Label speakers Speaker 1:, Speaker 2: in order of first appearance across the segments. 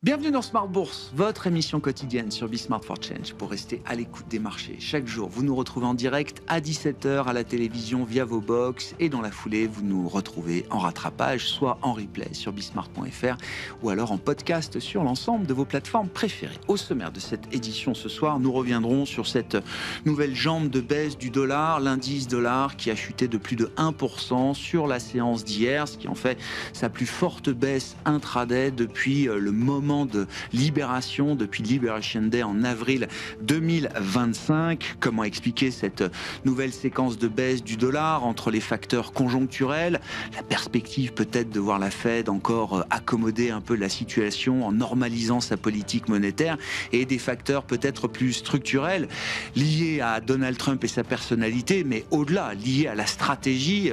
Speaker 1: Bienvenue dans Smart Bourse, votre émission quotidienne sur Smart for Change pour rester à l'écoute des marchés. Chaque jour, vous nous retrouvez en direct à 17h à la télévision via vos box et dans la foulée, vous nous retrouvez en rattrapage, soit en replay sur bismart.fr ou alors en podcast sur l'ensemble de vos plateformes préférées. Au sommaire de cette édition ce soir, nous reviendrons sur cette nouvelle jambe de baisse du dollar, l'indice dollar qui a chuté de plus de 1% sur la séance d'hier, ce qui en fait sa plus forte baisse intraday depuis le moment de libération, depuis Liberation Day en avril 2025. Comment expliquer cette nouvelle séquence de baisse du dollar entre les facteurs conjoncturels, la perspective peut-être de voir la Fed encore accommoder un peu la situation en normalisant sa politique monétaire, et des facteurs peut-être plus structurels liés à Donald Trump et sa personnalité, mais au-delà, liés à la stratégie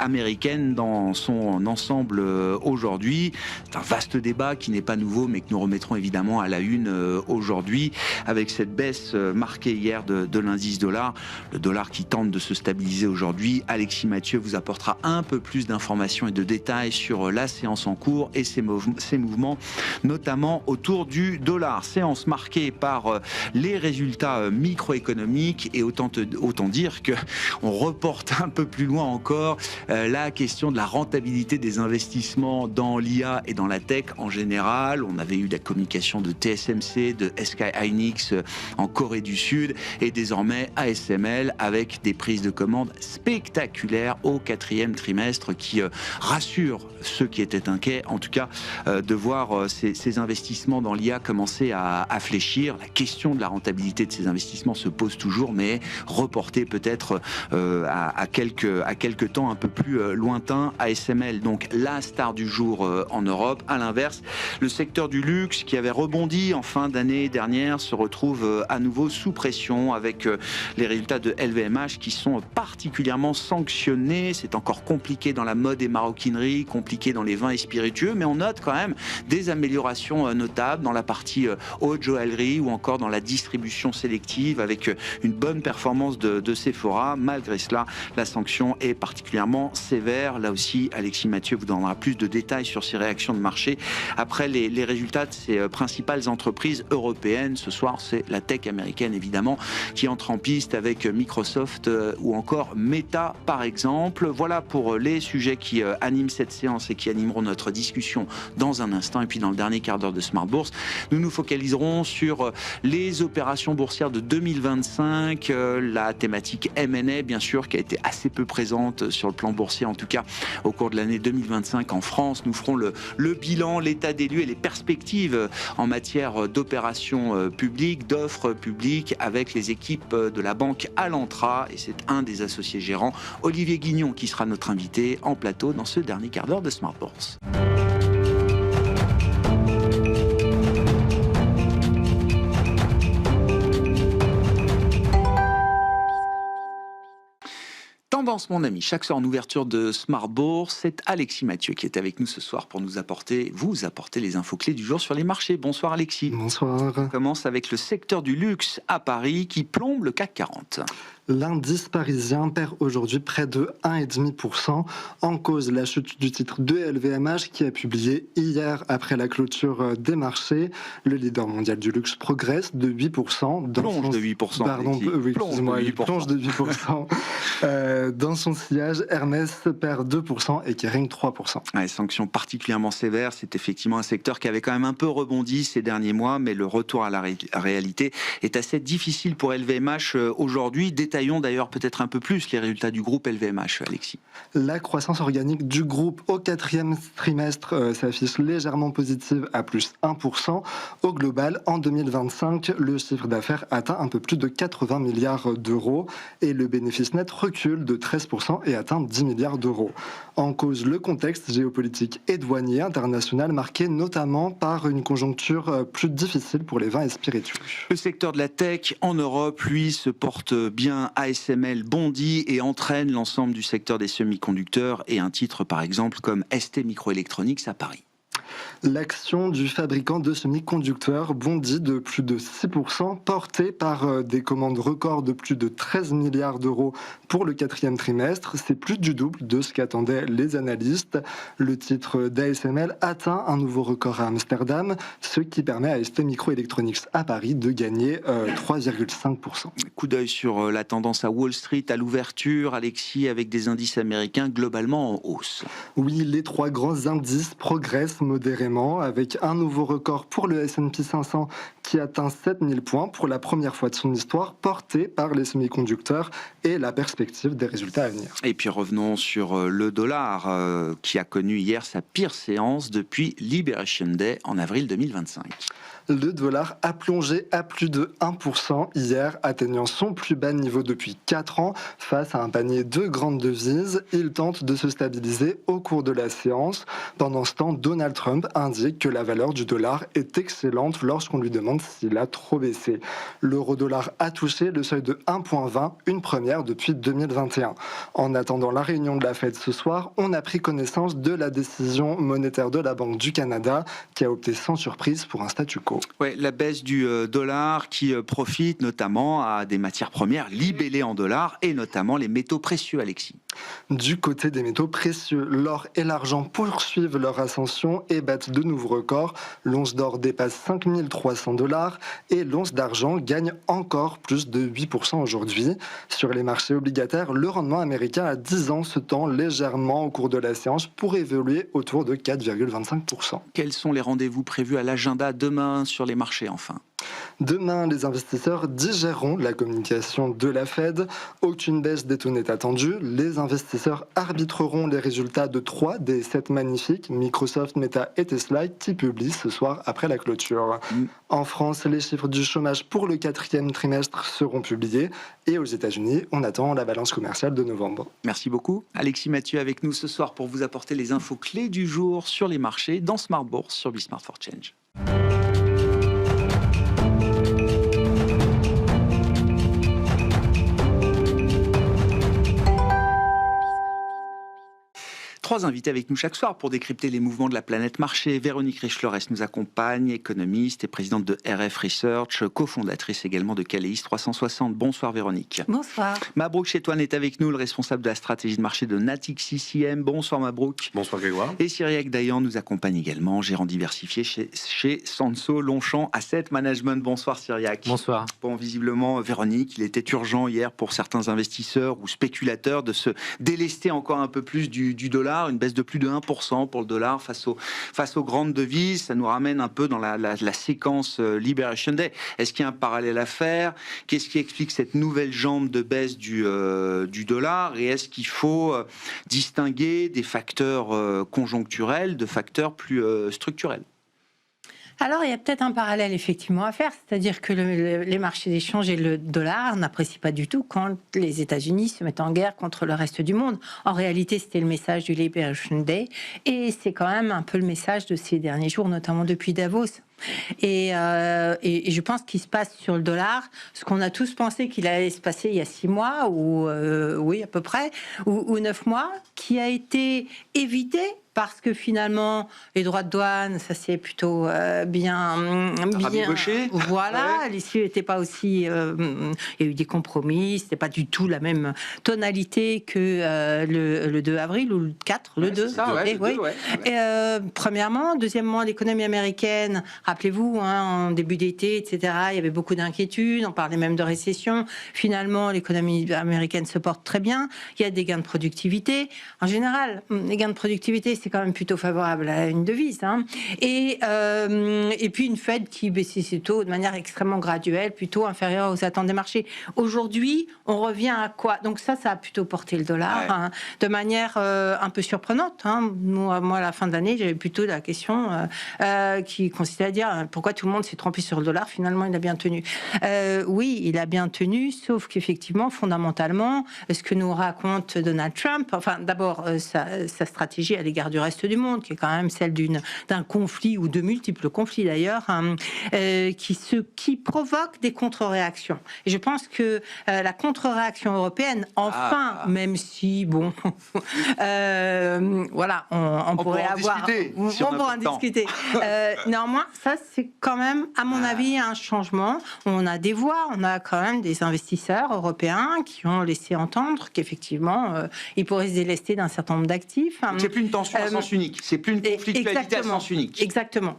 Speaker 1: américaine dans son ensemble aujourd'hui. C'est un vaste débat qui n'est pas nouveau, mais que nous remettrons évidemment à la une aujourd'hui, avec cette baisse marquée hier de l'indice dollar. Le dollar qui tente de se stabiliser aujourd'hui. Alexis Mathieu vous apportera un peu plus d'informations et de détails sur la séance en cours et ses mouvements, notamment autour du dollar. Séance marquée par les résultats microéconomiques, et autant dire que on reporte un peu plus loin encore la question de la rentabilité des investissements dans l'IA et dans la tech en général. On avait eu la communication de TSMC, de SK Hynix en Corée du Sud, et désormais ASML avec des prises de commandes spectaculaires au quatrième trimestre qui rassurent ceux qui étaient inquiets, en tout cas de voir ces investissements dans l'IA commencer à fléchir. La question de la rentabilité de ces investissements se pose toujours, mais reportée peut-être à quelques temps un peu plus lointains. ASML, donc la star du jour en Europe. À l'inverse, le secteur du luxe, qui avait rebondi en fin d'année dernière, se retrouve à nouveau sous pression avec les résultats de LVMH qui sont particulièrement sanctionnés. C'est encore compliqué dans la mode et maroquinerie, compliqué dans les vins et spiritueux, mais on note quand même des améliorations notables dans la partie haute joaillerie ou encore dans la distribution sélective, avec une bonne performance de Sephora. Malgré cela, la sanction est particulièrement sévère. Là aussi, Alexis Mathieu vous donnera plus de détails sur ces réactions de marché après les résultats de ces principales entreprises européennes. Ce soir, c'est la tech américaine évidemment qui entre en piste avec Microsoft ou encore Meta par exemple. Voilà pour les sujets qui animent cette séance et qui animeront notre discussion dans un instant. Et puis dans le dernier quart d'heure de Smart Bourse, nous nous focaliserons sur les opérations boursières de 2025, la thématique M&A bien sûr qui a été assez peu présente sur le plan boursier, en tout cas au cours de l'année 2025 en France. Nous ferons le bilan, l'état des lieux et les perspectives en matière d'opérations publiques, d'offres publiques, avec les équipes de la banque Alantra, et c'est un des associés gérants, Olivier Guignon, qui sera notre invité en plateau dans ce dernier quart d'heure de Smart Bourse. Tendance, mon ami, chaque soir en ouverture de Smart Bourse, c'est Alexis Mathieu qui est avec nous ce soir pour vous apporter les infos clés du jour sur les marchés. Bonsoir Alexis.
Speaker 2: Bonsoir.
Speaker 1: On commence avec le secteur du luxe à Paris qui plombe le CAC 40.
Speaker 2: L'indice parisien perd aujourd'hui près de 1,5%. En cause, la chute du titre de LVMH qui a publié hier après la clôture des marchés. Le leader mondial du luxe progresse de 8%.
Speaker 1: Plonge de 8%.
Speaker 2: Pardon, oui, excusez-moi, il plonge de 8%. Dans son sillage, Hermès perd 2% et Kering 3%.
Speaker 1: Ouais, sanctions particulièrement sévères. C'est effectivement un secteur qui avait quand même un peu rebondi ces derniers mois, mais le retour à la réalité est assez difficile pour LVMH aujourd'hui. Détaillons d'ailleurs peut-être un peu plus les résultats du groupe LVMH, Alexis.
Speaker 2: La croissance organique du groupe au quatrième trimestre s'affiche légèrement positive à plus 1%. Au global, en 2025, le chiffre d'affaires atteint un peu plus de 80 milliards d'euros et le bénéfice net recule de 13% et atteint 10 milliards d'euros. En cause, le contexte géopolitique et douanier international marqué notamment par une conjoncture plus difficile pour les vins et spiritueux.
Speaker 1: Le secteur de la tech en Europe, lui, se porte bien. ASML bondit et entraîne l'ensemble du secteur des semi-conducteurs et un titre par exemple comme ST Microelectronics à Paris.
Speaker 2: L'action du fabricant de semi-conducteurs bondit de plus de 6%, portée par des commandes records de plus de 13 milliards d'euros pour le quatrième trimestre. C'est plus du double de ce qu'attendaient les analystes. Le titre d'ASML atteint un nouveau record à Amsterdam, ce qui permet à ST Microelectronics à Paris de gagner 3,5%.
Speaker 1: Coup d'œil sur la tendance à Wall Street à l'ouverture, Alexis, avec des indices américains globalement en hausse.
Speaker 2: Oui, les trois grands indices progressent modérément avec un nouveau record pour le S&P 500 qui atteint 7000 points pour la première fois de son histoire, porté par les semi-conducteurs et la perspective des résultats à venir.
Speaker 1: Et puis revenons sur le dollar qui a connu hier sa pire séance depuis Liberation Day en avril 2025.
Speaker 2: Le dollar a plongé à plus de 1% hier, atteignant son plus bas niveau depuis 4 ans. Face à un panier de grandes devises, il tente de se stabiliser au cours de la séance. Pendant ce temps, Donald Trump indique que la valeur du dollar est excellente lorsqu'on lui demande s'il a trop baissé. L'euro-dollar a touché le seuil de 1,20, une première depuis 2021. En attendant la réunion de la Fed ce soir, on a pris connaissance de la décision monétaire de la Banque du Canada qui a opté sans surprise pour un statu quo.
Speaker 1: Ouais, la baisse du dollar qui profite notamment à des matières premières libellées en dollars et notamment les métaux précieux, Alexis.
Speaker 2: Du côté des métaux précieux, l'or et l'argent poursuivent leur ascension et battent de nouveaux records. L'once d'or dépasse 5300 $ et l'once d'argent gagne encore plus de 8% aujourd'hui. Sur les marchés obligataires, le rendement américain à 10 ans se tend légèrement au cours de la séance pour évoluer autour de 4,25%.
Speaker 1: Quels sont les rendez-vous prévus à l'agenda demain sur les marchés enfin ?
Speaker 2: Demain, les investisseurs digéreront la communication de la Fed. Aucune baisse des taux n'est attendue. Les investisseurs arbitreront les résultats de 3 des 7 magnifiques, Microsoft, Meta et Tesla, qui publient ce soir après la clôture. En France, les chiffres du chômage pour le 4e trimestre seront publiés. Et aux États-Unis, on attend la balance commerciale de novembre.
Speaker 1: Merci beaucoup. Alexis Mathieu avec nous ce soir pour vous apporter les infos clés du jour sur les marchés dans Smart Bourse sur Bismart for Change. Trois invités avec nous chaque soir pour décrypter les mouvements de la planète marché. Véronique Riche-Flores nous accompagne, économiste et présidente de RF Research, cofondatrice également de Caleis 360. Bonsoir Véronique.
Speaker 3: Bonsoir.
Speaker 1: Mabrouk Chetouane est avec nous, le responsable de la stratégie de marché de Natixis IM. Bonsoir Mabrouk.
Speaker 4: Bonsoir Grégoire.
Speaker 1: Et Cyriaque Dayan nous accompagne également, gérant diversifié chez Sanso Longchamp Asset Management. Bonsoir Cyriaque.
Speaker 5: Bonsoir.
Speaker 1: Bon, visiblement Véronique, il était urgent hier pour certains investisseurs ou spéculateurs de se délester encore un peu plus du dollar. Une baisse de plus de 1% pour le dollar face aux grandes devises. Ça nous ramène un peu dans la séquence Liberation Day. Est-ce qu'il y a un parallèle à faire ? Qu'est-ce qui explique cette nouvelle jambe de baisse du dollar ? Et est-ce qu'il faut distinguer des facteurs conjoncturels de facteurs plus structurels ?
Speaker 3: Alors, il y a peut-être un parallèle effectivement à faire, c'est-à-dire que les marchés d'échange et le dollar n'apprécient pas du tout quand les États-Unis se mettent en guerre contre le reste du monde. En réalité, c'était le message du Liberation Day et c'est quand même un peu le message de ces derniers jours, notamment depuis Davos. Et je pense qu'il se passe sur le dollar ce qu'on a tous pensé qu'il allait se passer il y a 6 mois, ou oui à peu près, ou 9 mois, qui a été évité parce que finalement les droits de douane, ça c'est plutôt bien voilà, ouais. L'issue n'était pas aussi, il y a eu des compromis, c'était pas du tout la même tonalité que le 2 avril ou le 4, le 2.
Speaker 1: Ça, ouais, le 2, ouais.
Speaker 3: Et, premièrement, deuxièmement, l'économie américaine. Rappelez-vous, en début d'été, etc., il y avait beaucoup d'inquiétudes, on parlait même de récession. Finalement, l'économie américaine se porte très bien. Il y a des gains de productivité. En général, les gains de productivité, c'est quand même plutôt favorable à une devise. Et puis une Fed qui baissait ses taux de manière extrêmement graduelle, plutôt inférieure aux attentes des marchés. Aujourd'hui, on revient à quoi ? Donc ça a plutôt porté le dollar de manière un peu surprenante. Moi, à la fin de l'année, j'avais plutôt la question qui consistait à dire pourquoi tout le monde s'est trompé sur le dollar, finalement il a bien tenu. Oui, il a bien tenu, sauf qu'effectivement, fondamentalement, ce que nous raconte Donald Trump, enfin d'abord sa stratégie à l'égard du du reste du monde, qui est quand même celle d'un conflit, ou de multiples conflits d'ailleurs, qui provoque des contre-réactions. Et je pense que la contre-réaction européenne, enfin, même si, bon, voilà, on pourrait avoir... On pourra en discuter. Néanmoins, ça, c'est quand même, à mon avis, un changement. On a des voix, on a quand même des investisseurs européens qui ont laissé entendre qu'effectivement, ils pourraient se délester d'un certain nombre d'actifs.
Speaker 1: C'est plus une tension à sens unique, c'est plus une conflictualité à sens unique.
Speaker 3: Exactement.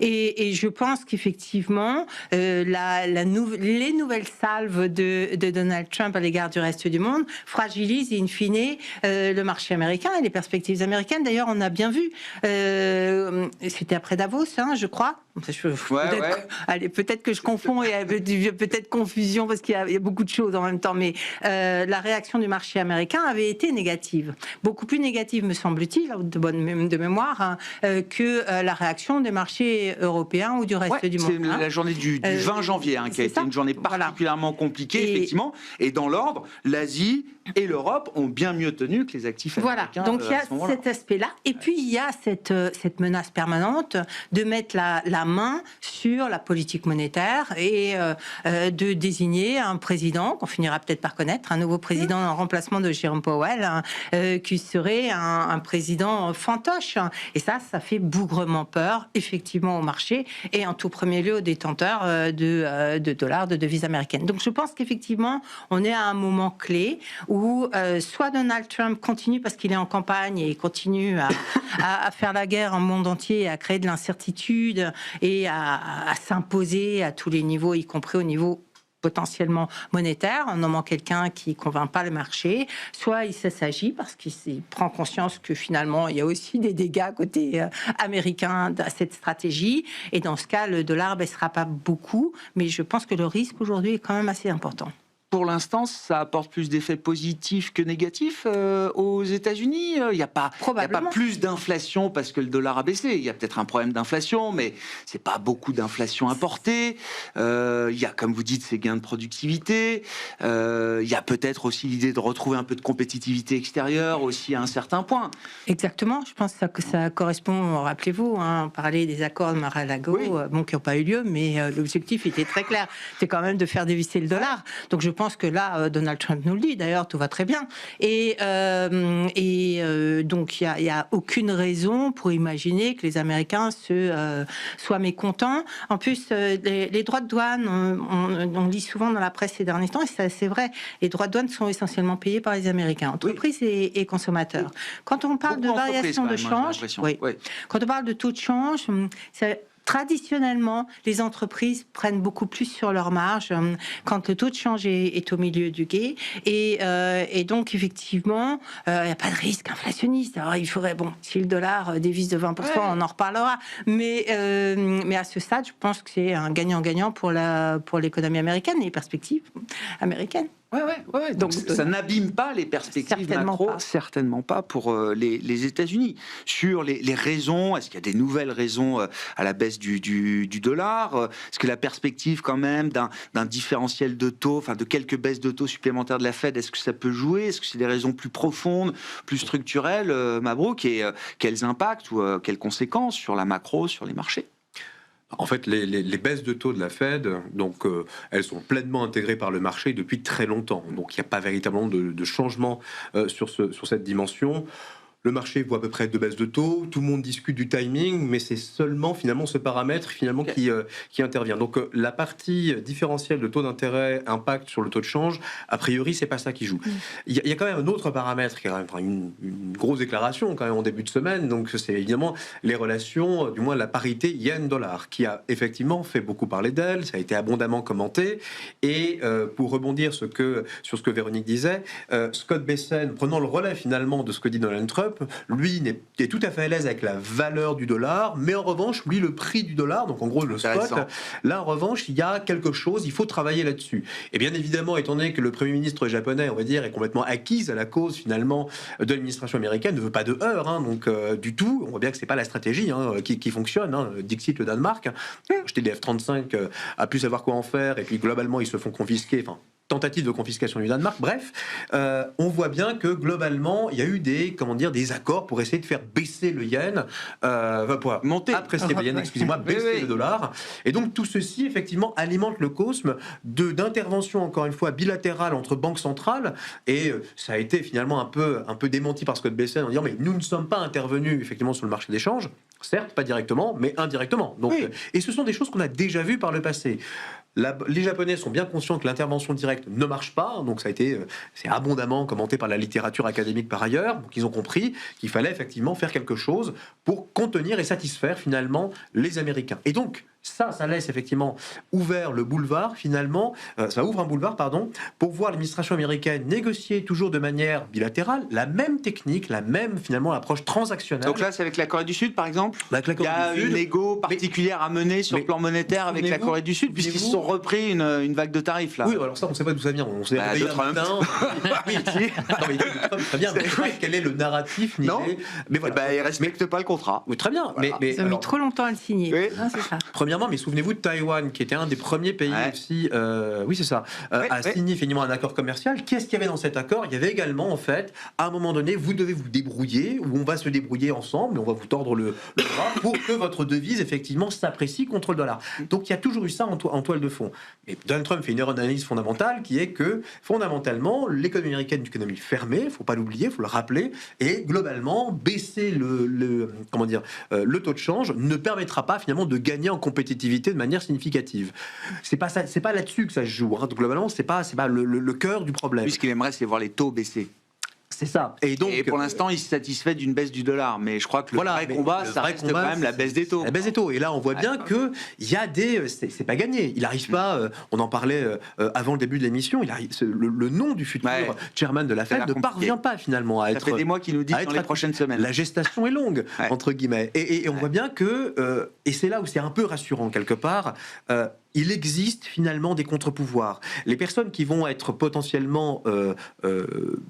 Speaker 3: Et je pense qu'effectivement, les nouvelles salves de Donald Trump à l'égard du reste du monde fragilisent in fine le marché américain et les perspectives américaines. D'ailleurs, on a bien vu, c'était après Davos, je crois. Peut-être que je confonds et peut-être confusion parce qu'il y a beaucoup de choses en même temps, mais la réaction du marché américain avait été négative. Beaucoup plus négative, me semble-t-il, de mémoire, que la réaction des marchés européens ou du reste du monde.
Speaker 1: C'est la journée du 20 janvier qui a été une journée particulièrement compliquée, effectivement. Et dans l'ordre, l'Asie et l'Europe ont bien mieux tenu que les actifs américains.
Speaker 3: Donc il y a cet aspect-là. Et puis il y a cette menace permanente de mettre la main sur la politique monétaire et de désigner un président, qu'on finira peut-être par connaître, un nouveau président en remplacement de Jérôme Powell, qui serait un président fantoche. Et ça fait bougrement peur, effectivement, au marché et en tout premier lieu aux détenteurs de dollars, de devises américaines. Donc je pense qu'effectivement, on est à un moment clé où soit Donald Trump continue parce qu'il est en campagne et continue à faire la guerre au monde entier, à créer de l'incertitude et à s'imposer à tous les niveaux, y compris au niveau potentiellement monétaire, en nommant quelqu'un qui ne convainc pas le marché, soit il s'agit parce qu'il prend conscience que finalement il y a aussi des dégâts côté américain à cette stratégie, et dans ce cas le dollar ne baissera pas beaucoup, mais je pense que le risque aujourd'hui est quand même assez important.
Speaker 1: Pour l'instant, ça apporte plus d'effets positifs que négatifs aux États-Unis. Il n'y a pas plus d'inflation parce que le dollar a baissé. Il y a peut-être un problème d'inflation, mais c'est pas beaucoup d'inflation importée. Il y a, comme vous dites, ces gains de productivité. Il y a peut-être aussi l'idée de retrouver un peu de compétitivité extérieure aussi à un certain point.
Speaker 3: Exactement. Je pense que ça correspond. Rappelez-vous, on parlait des accords de Mar-a-Lago, qui n'ont pas eu lieu, mais l'objectif était très clair. C'est quand même de faire dévisser le dollar. Donc je pense que là, Donald Trump nous le dit, d'ailleurs, tout va très bien. Et donc, il n'y a aucune raison pour imaginer que les Américains soient mécontents. En plus, les droits de douane, on lit souvent dans la presse ces derniers temps, et c'est vrai, les droits de douane sont essentiellement payés par les Américains, entreprises et consommateurs. Quand on parle de variation de change, quand on parle de taux de change, traditionnellement, les entreprises prennent beaucoup plus sur leur marge quand le taux de change est au milieu du gué. Et donc, effectivement, il n'y a pas de risque inflationniste. Alors, il faudrait, si le dollar dévisse de 20%, on en reparlera. Mais à ce stade, je pense que c'est un gagnant-gagnant pour l'économie américaine et les perspectives américaines.
Speaker 1: Ouais. Donc ça n'abîme pas les perspectives macro, certainement pas pour les États-Unis. Sur les raisons, est-ce qu'il y a des nouvelles raisons à la baisse du dollar? Est-ce que la perspective quand même d'un différentiel de taux, enfin de quelques baisses de taux supplémentaires de la Fed, est-ce que ça peut jouer? Est-ce que c'est des raisons plus profondes, plus structurelles, Mabrouk, et quels impacts ou quelles conséquences sur la macro, sur les marchés?
Speaker 4: En fait, les baisses de taux de la Fed, donc, elles sont pleinement intégrées par le marché depuis très longtemps. Donc, il n'y a pas véritablement de changement sur cette dimension. Le marché voit à peu près 2 baisses de taux, tout le monde discute du timing, mais c'est seulement finalement ce paramètre qui intervient. Donc la partie différentielle de taux d'intérêt impact sur le taux de change, a priori c'est pas ça qui joue. Il y a quand même un autre paramètre qui est quand même une grosse déclaration quand même en début de semaine, donc c'est évidemment les relations, du moins la parité yen-dollar, qui a effectivement fait beaucoup parler d'elle, ça a été abondamment commenté, et pour rebondir sur ce que Véronique disait, Scott Bessent, prenant le relais finalement de ce que dit Donald Trump, lui est tout à fait à l'aise avec la valeur du dollar, mais en revanche, lui, le prix du dollar, donc en gros le spot, là en revanche, il y a quelque chose, il faut travailler là-dessus. Et bien évidemment, étant donné que le Premier ministre japonais, on va dire, est complètement acquis à la cause finalement de l'administration américaine, ne veut pas de heurts, donc du tout, on voit bien que c'est pas la stratégie qui fonctionne, Dixit le Danemark, acheter des F-35 à plus savoir quoi en faire, et puis globalement ils se font confisquer, tentative de confiscation du Danemark. Bref, on voit bien que globalement, il y a eu des accords pour essayer de faire baisser le yen, pour
Speaker 1: monter,
Speaker 4: apprécier le yen, excusez-moi, baisser le dollar. Et donc tout ceci, effectivement, alimente le cosme d'intervention, encore une fois, bilatérale entre banques centrales. Et ça a été finalement un peu démenti par Scott Bessent en disant mais nous ne sommes pas intervenus effectivement sur le marché d'échange. Certes, pas directement, mais indirectement. Donc, et ce sont des choses qu'on a déjà vues par le passé. Les Japonais sont bien conscients que l'intervention directe ne marche pas, donc c'est abondamment commenté par la littérature académique par ailleurs. Donc ils ont compris qu'il fallait effectivement faire quelque chose pour contenir et satisfaire finalement les Américains. Et donc ça laisse effectivement ouvert le boulevard finalement, ça ouvre un boulevard pour voir l'administration américaine négocier toujours de manière bilatérale la même technique, la même finalement approche transactionnelle.
Speaker 1: Donc là c'est avec la Corée du Sud par exemple.
Speaker 4: Avec la Corée
Speaker 1: il y a
Speaker 4: du Sud,
Speaker 1: une égo particulière à mener sur le plan monétaire avec la Corée du Sud puisqu'ils se sont repris une vague de tarifs là.
Speaker 4: Oui, alors ça on ne sait pas d'où ça vient. On s'est réveillé un matin. Oui, très bien. Mais quel est le narratif
Speaker 1: Non.
Speaker 4: Mais voilà.
Speaker 1: Ils respectent pas le contrat.
Speaker 4: Oui, très bien.
Speaker 1: Voilà.
Speaker 3: Ils ont mis trop longtemps à le signer.
Speaker 1: Oui.
Speaker 3: Non, c'est ça.
Speaker 4: Premièrement, mais souvenez-vous de Taïwan, qui était un des premiers pays aussi, à signer finalement un accord commercial. Qu'est-ce qu'il y avait dans cet accord? Il y avait également, en fait, à un moment donné, vous devez vous débrouiller, ou on va se débrouiller ensemble, on va vous tordre le bras pour que votre devise, effectivement, s'apprécie contre le dollar. Donc il y a toujours eu ça en toile de fond. Et Donald Trump fait une erreur d'analyse fondamentale, qui est que, fondamentalement, l'économie américaine est une économie fermée, il ne faut pas l'oublier, il faut le rappeler, et globalement, baisser le taux de change ne permettra pas, finalement, de gagner en compétitivité de manière significative. C'est pas là-dessus que ça se joue. Donc globalement, c'est pas le cœur du problème.
Speaker 1: Lui, ce qu'il aimerait, c'est voir les taux baisser.
Speaker 4: C'est ça. Et
Speaker 1: pour l'instant, il se satisfait d'une baisse du dollar. Mais je crois que le vrai combat, ça reste quand même la baisse des taux.
Speaker 4: La baisse des taux. Et là, on voit bien que il y a c'est pas gagné. Il n'arrive pas. On en parlait avant le début de l'émission. Le nom du futur chairman de la Fed ne parvient pas finalement à être.
Speaker 1: Ça fait des mois qu'il nous dit dans les prochaines semaines.
Speaker 4: La gestation est longue entre guillemets. Et on voit bien que et c'est là où c'est un peu rassurant quelque part. Il existe finalement des contre-pouvoirs. Les personnes qui vont être potentiellement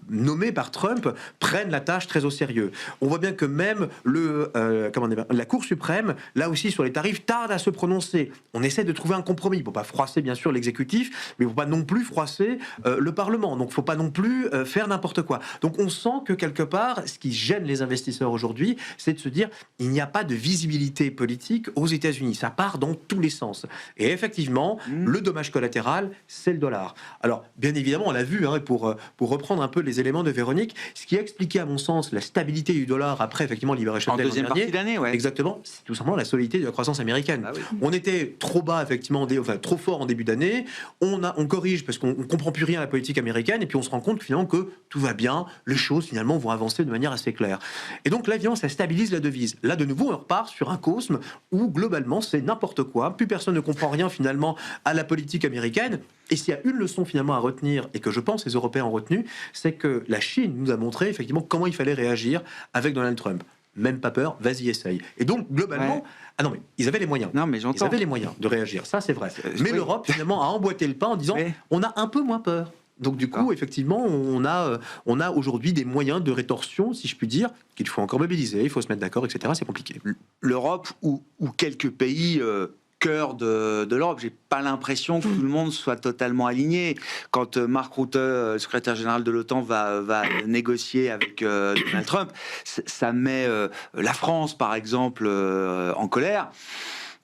Speaker 4: nommées par Trump prennent la tâche très au sérieux. On voit bien que même la Cour suprême, là aussi sur les tarifs, tarde à se prononcer. On essaie de trouver un compromis. Il ne faut pas froisser bien sûr l'exécutif, mais il ne faut pas non plus froisser le Parlement. Donc il ne faut pas non plus faire n'importe quoi. Donc on sent que quelque part, ce qui gêne les investisseurs aujourd'hui, c'est de se dire il n'y a pas de visibilité politique aux États-Unis. Ça part dans tous les sens. Et effectivement, le dommage collatéral, c'est le dollar. Alors, bien évidemment, on l'a vu, pour reprendre un peu les éléments de Véronique, ce qui a expliqué, à mon sens, la stabilité du dollar après, effectivement, Liberation Day
Speaker 1: en deuxième partie d'année,
Speaker 4: exactement, c'est tout simplement la solidité de la croissance américaine.
Speaker 1: Ah oui.
Speaker 4: On était trop bas, effectivement, trop fort en début d'année, on corrige parce qu'on ne comprend plus rien à la politique américaine, et puis on se rend compte, finalement, que tout va bien, les choses, finalement, vont avancer de manière assez claire. Et donc, là, évidemment, ça stabilise la devise. Là, de nouveau, on repart sur un cosme où, globalement, c'est n'importe quoi, plus personne ne comprend rien, finalement, à la politique américaine. Et s'il y a une leçon finalement à retenir, et que je pense les Européens ont retenu, c'est que la Chine nous a montré effectivement comment il fallait réagir avec Donald Trump. Même pas peur, vas-y, essaye. Et donc, globalement, ah non, mais ils avaient les moyens.
Speaker 1: Non, mais j'entends.
Speaker 4: Ils avaient les moyens de réagir, ça c'est vrai. Mais l'Europe, finalement, a emboîté le pas en disant, on a un peu moins peur. Donc du coup, effectivement, on a aujourd'hui des moyens de rétorsion, si je puis dire, qu'il faut encore mobiliser, il faut se mettre d'accord, etc. C'est compliqué.
Speaker 1: L'Europe ou quelques pays... cœur de l'Europe. J'ai pas l'impression que tout le monde soit totalement aligné. Quand Mark Rutte, secrétaire général de l'OTAN, va négocier avec Donald Trump, ça met la France, par exemple, en colère.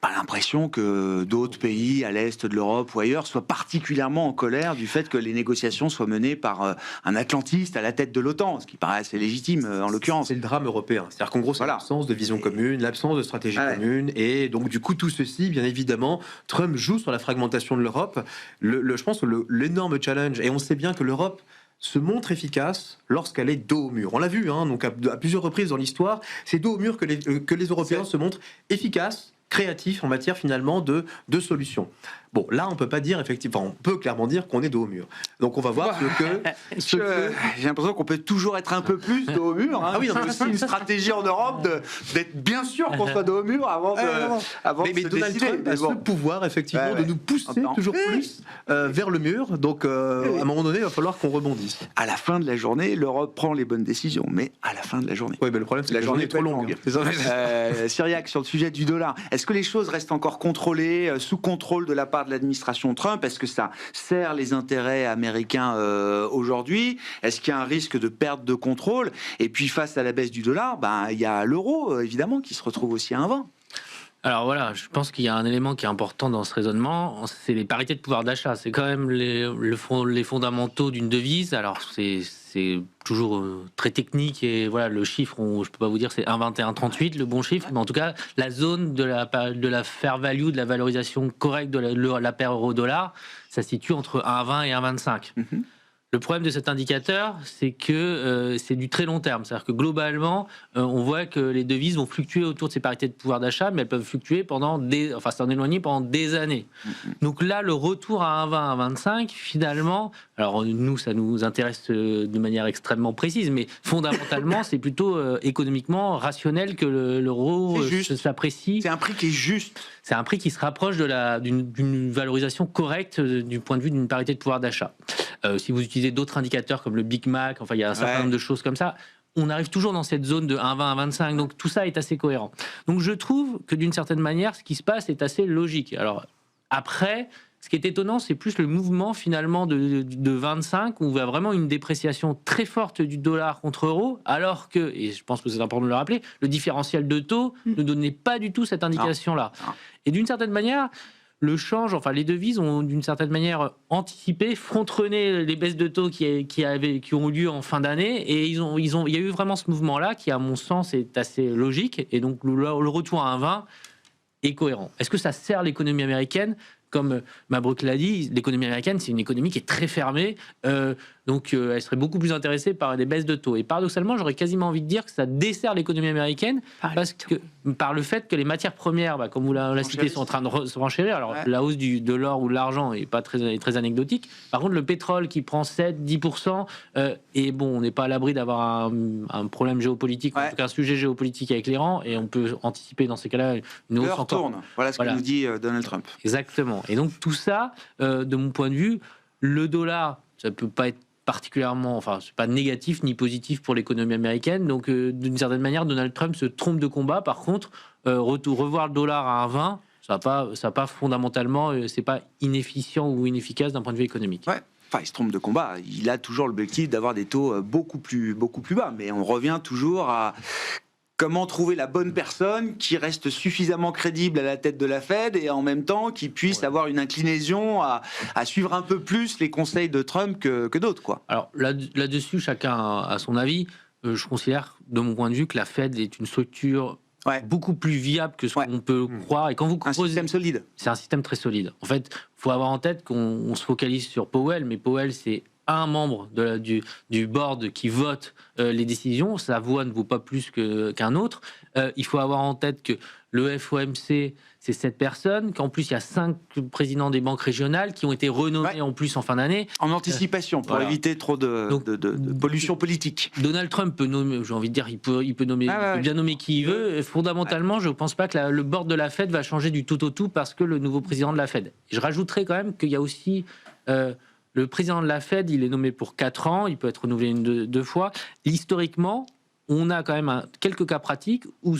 Speaker 1: Pas l'impression que d'autres pays à l'est de l'Europe ou ailleurs soient particulièrement en colère du fait que les négociations soient menées par un Atlantiste à la tête de l'OTAN, ce qui paraît assez légitime en l'occurrence.
Speaker 4: C'est le drame européen. C'est-à-dire qu'en gros, c'est l'absence de vision commune, l'absence de stratégie commune, et donc du coup, tout ceci, bien évidemment, Trump joue sur la fragmentation de l'Europe. Je pense que l'énorme challenge, et on sait bien que l'Europe se montre efficace lorsqu'elle est dos au mur. On l'a vu, donc à plusieurs reprises dans l'histoire, c'est dos au mur que les Européens se montrent efficaces, créatifs en matière finalement de solutions. Bon, là, on peut pas dire effectivement, on peut clairement dire qu'on est dos au mur. Donc, on va voir
Speaker 1: j'ai l'impression qu'on peut toujours être un peu plus dos au mur. Ah oui, c'est aussi une stratégie en Europe d'être bien sûr qu'on soit dos au mur avant de se
Speaker 4: Donald
Speaker 1: décider.
Speaker 4: Trump a ce pouvoir effectivement de nous pousser toujours plus vers le mur. Donc, à un moment donné, il va falloir qu'on rebondisse.
Speaker 1: À la fin de la journée, l'Europe prend les bonnes décisions, mais à la fin de la journée.
Speaker 4: Oui, mais le problème, c'est que la journée est trop longue.
Speaker 1: Syriac, sur le sujet du dollar, est-ce Est-ce que les choses restent encore contrôlées, sous contrôle de la part de l'administration Trump? Est-ce que ça sert les intérêts américains aujourd'hui? Est-ce qu'il y a un risque de perte de contrôle? Et puis face à la baisse du dollar, il y a l'euro évidemment qui se retrouve aussi à 1,20.
Speaker 5: Alors voilà, je pense qu'il y a un élément qui est important dans ce raisonnement, c'est les parités de pouvoir d'achat. C'est quand même les fondamentaux d'une devise. Alors c'est toujours très technique et voilà, le chiffre, je peux pas vous dire c'est 1,2138 le bon chiffre, mais en tout cas la zone de la fair value, de la valorisation correcte de la paire euro-dollar, ça se situe entre 1,20 et 1,25. Le problème de cet indicateur, c'est que c'est du très long terme. C'est-à-dire que globalement, on voit que les devises vont fluctuer autour de ces parités de pouvoir d'achat, mais elles peuvent fluctuer s'en éloigner pendant des années. Donc là, le retour à 1,20, 1,25, finalement, alors nous, ça nous intéresse de manière extrêmement précise, mais fondamentalement, c'est plutôt économiquement rationnel que l'euro s'apprécie.
Speaker 1: C'est un prix qui est juste.
Speaker 5: C'est un prix qui se rapproche d'une valorisation correcte du point de vue d'une parité de pouvoir d'achat. Si vous utilisez d'autres indicateurs comme le Big Mac, enfin il y a un certain nombre de choses comme ça, on arrive toujours dans cette zone de 1,20 à 1,25, donc tout ça est assez cohérent. Donc je trouve que d'une certaine manière, ce qui se passe est assez logique. Alors après, ce qui est étonnant, c'est plus le mouvement finalement de 25, où on voit vraiment une dépréciation très forte du dollar contre euro, alors que, et je pense que c'est important de le rappeler, le différentiel de taux ne donnait pas du tout cette indication-là. Et d'une certaine manière, le change, enfin les devises ont d'une certaine manière anticipé, front-runné les baisses de taux qui ont eu lieu en fin d'année, et il y a eu vraiment ce mouvement-là qui, à mon sens, est assez logique, et donc le retour à 1,20 est cohérent. Est-ce que ça sert l'économie américaine ? Comme Mabrouk l'a dit, l'économie américaine, c'est une économie qui est très fermée, donc elle serait beaucoup plus intéressée par des baisses de taux. Et paradoxalement, j'aurais quasiment envie de dire que ça dessert l'économie américaine par le fait que les matières premières, comme vous l'avez cité, sont en train de se renchérir. Alors la hausse de l'or ou de l'argent est pas très anecdotique. Par contre, le pétrole qui prend 7-10%, et bon, on n'est pas à l'abri d'avoir un problème géopolitique, en tout cas un sujet géopolitique avec l'Iran, et on peut anticiper dans ces cas-là une hausse encore.
Speaker 1: Voilà ce que nous dit Donald Trump.
Speaker 5: Exactement. Et donc tout ça, de mon point de vue, le dollar, ça peut pas être particulièrement, enfin c'est pas négatif ni positif pour l'économie américaine. Donc d'une certaine manière, Donald Trump se trompe de combat. Par contre, revoir le dollar à 1,20, ça pas fondamentalement, c'est pas inefficient ou inefficace d'un point de vue économique.
Speaker 1: Ouais. Enfin, il se trompe de combat. Il a toujours l'objectif d'avoir des taux beaucoup plus bas. Mais on revient toujours à comment trouver la bonne personne qui reste suffisamment crédible à la tête de la Fed et en même temps qui puisse avoir une inclinaison à suivre un peu plus les conseils de Trump que d'autres, quoi.
Speaker 5: Alors là-dessus, chacun a son avis. Je considère, de mon point de vue, que la Fed est une structure beaucoup plus viable que ce qu'on peut croire. Et quand vous
Speaker 1: un système solide.
Speaker 5: C'est un système très solide. En fait, il faut avoir en tête qu'on se focalise sur Powell, mais Powell, c'est un membre du board qui vote les décisions. Sa voix ne vaut pas plus qu'un autre. Il faut avoir en tête que le FOMC, c'est 7 personnes, qu'en plus, il y a 5 présidents des banques régionales qui ont été renommés en plus en fin d'année.
Speaker 1: En anticipation, pour éviter trop de pollution politique.
Speaker 5: Donald Trump peut nommer, j'ai envie de dire, il peut nommer, il peut bien nommer qui il veut. Fondamentalement, je ne pense pas que le board de la Fed va changer du tout au tout parce que le nouveau président de la Fed. Et je rajouterais quand même qu'il y a aussi... le président de la Fed, il est nommé pour 4 ans, il peut être renouvelé deux fois. Historiquement, on a quand même quelques cas pratiques où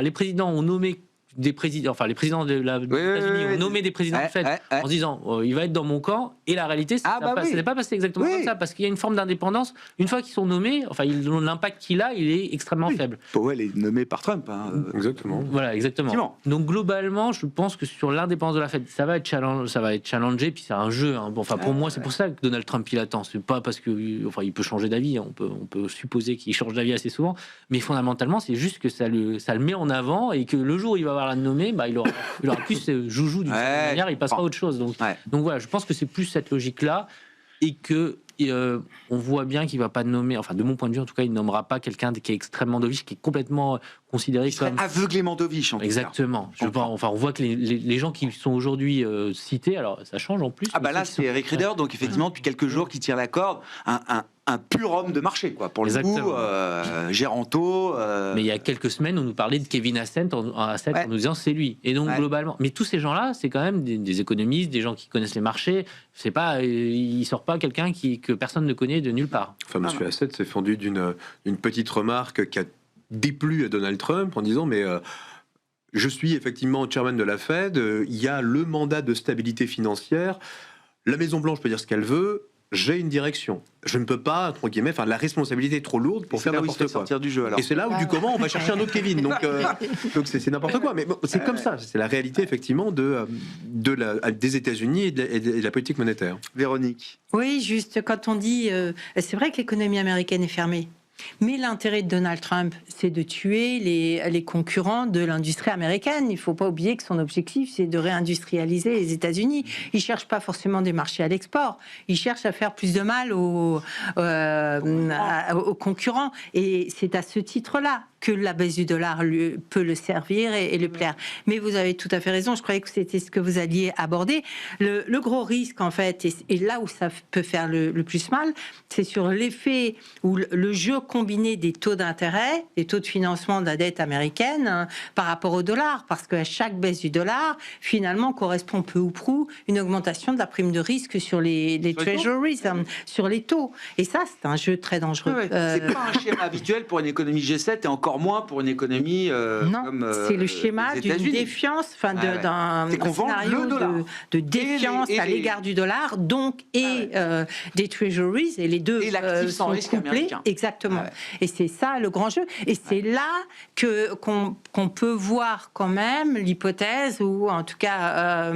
Speaker 5: les présidents ont nommé les présidents des États-Unis ont nommé des présidents de Fed en se disant il va être dans mon camp, et la réalité ça n'est pas passé exactement comme ça, parce qu'il y a une forme d'indépendance. Une fois qu'ils sont nommés, l'impact qu'il a, il est extrêmement faible.
Speaker 1: Powell est nommé par Trump.
Speaker 4: Exactement.
Speaker 5: Voilà, exactement. Donc globalement, je pense que sur l'indépendance de la Fed, ça va être challengé, puis c'est un jeu. Pour moi, c'est pour ça que Donald Trump il attend. C'est pas parce que il peut changer d'avis. On peut supposer qu'il change d'avis assez souvent, mais fondamentalement, c'est juste que ça le met en avant, et que le jour où il va avoir la nommer, il aura plus ce joujou d'une certaine manière, il passera à autre chose. Donc voilà, je pense que c'est plus cette logique-là, et que on voit bien qu'il va pas nommer, de mon point de vue en tout cas, il nommera pas quelqu'un qui est extrêmement dovish, qui est complètement considéré comme
Speaker 1: aveuglément dovish.
Speaker 5: Exactement. On voit que les gens qui sont aujourd'hui cités, alors ça change en plus.
Speaker 1: Là c'est Eric Rieder, donc effectivement depuis quelques jours qui tire la corde, un pur homme de marché, quoi, pour le coup, Géranto.
Speaker 5: Mais il y a quelques semaines, on nous parlait de Kevin Hassett en nous disant c'est lui. Et donc globalement, mais tous ces gens-là, c'est quand même des économistes, des gens qui connaissent les marchés. C'est pas, il sort pas quelqu'un que personne ne connaît de nulle part.
Speaker 4: Monsieur Hassett s'est fendu d'une petite remarque qui a déplu à Donald Trump en disant Je suis effectivement chairman de la Fed. Il y a le mandat de stabilité financière. La Maison-Blanche peut dire ce qu'elle veut. J'ai une direction. Je ne peux pas, entre guillemets, la responsabilité est trop lourde pour faire n'importe quoi.
Speaker 1: Sortir du jeu, alors.
Speaker 4: Et c'est là où, du comment, on va chercher un autre Kevin. Donc c'est n'importe quoi. Mais bon, c'est comme ça. C'est la réalité, effectivement, des États-Unis et de la politique monétaire.
Speaker 1: Véronique.
Speaker 3: Oui, juste quand on dit... c'est vrai que l'économie américaine est fermée. Mais l'intérêt de Donald Trump, c'est de tuer les concurrents de l'industrie américaine. Il ne faut pas oublier que son objectif, c'est de réindustrialiser les États-Unis. Il ne cherche pas forcément des marchés à l'export. Il cherche à faire plus de mal aux concurrents. Et c'est à ce titre-là que la baisse du dollar peut le servir et le plaire. Mais vous avez tout à fait raison, je croyais que c'était ce que vous alliez aborder. Le gros risque, en fait, et là où ça peut faire le plus mal, c'est sur l'effet ou le jeu combiné des taux d'intérêt, des taux de financement de la dette américaine par rapport au dollar, parce qu'à chaque baisse du dollar, finalement, correspond peu ou prou une augmentation de la prime de risque sur les treasuries, sur les taux. Et ça, c'est un jeu très dangereux.
Speaker 1: C'est pas un schéma habituel pour une économie G7 et encore moins pour une économie
Speaker 3: non,
Speaker 1: comme
Speaker 3: c'est le schéma d'une défiance, d'un scénario de défiance à l'égard du dollar, donc des treasuries, et les deux sont couplés. Exactement. Et c'est ça le grand jeu. Et c'est là qu'on peut voir quand même l'hypothèse, ou en tout cas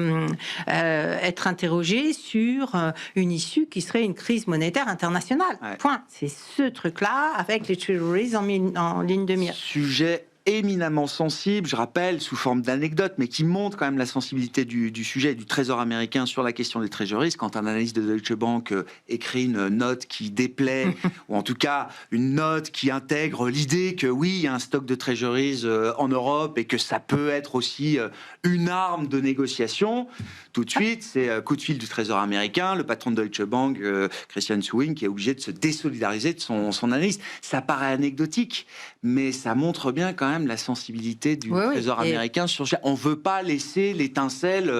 Speaker 3: être interrogé sur une issue qui serait une crise monétaire internationale. Point. C'est ce truc-là avec les treasuries en ligne de mire.
Speaker 1: Sujet éminemment sensible, je rappelle, sous forme d'anecdote, mais qui montre quand même la sensibilité du sujet du Trésor américain sur la question des treasuries. Quand un analyste de Deutsche Bank écrit une note qui déplaît, ou en tout cas une note qui intègre l'idée que oui, il y a un stock de treasuries en Europe et que ça peut être aussi une arme de négociation, tout de suite, c'est coup de fil du Trésor américain, le patron de Deutsche Bank, Christian Sewing, qui est obligé de se désolidariser de son analyse. Ça paraît anecdotique, mais ça montre bien quand même la sensibilité du Trésor américain sur. On ne veut pas laisser l'étincelle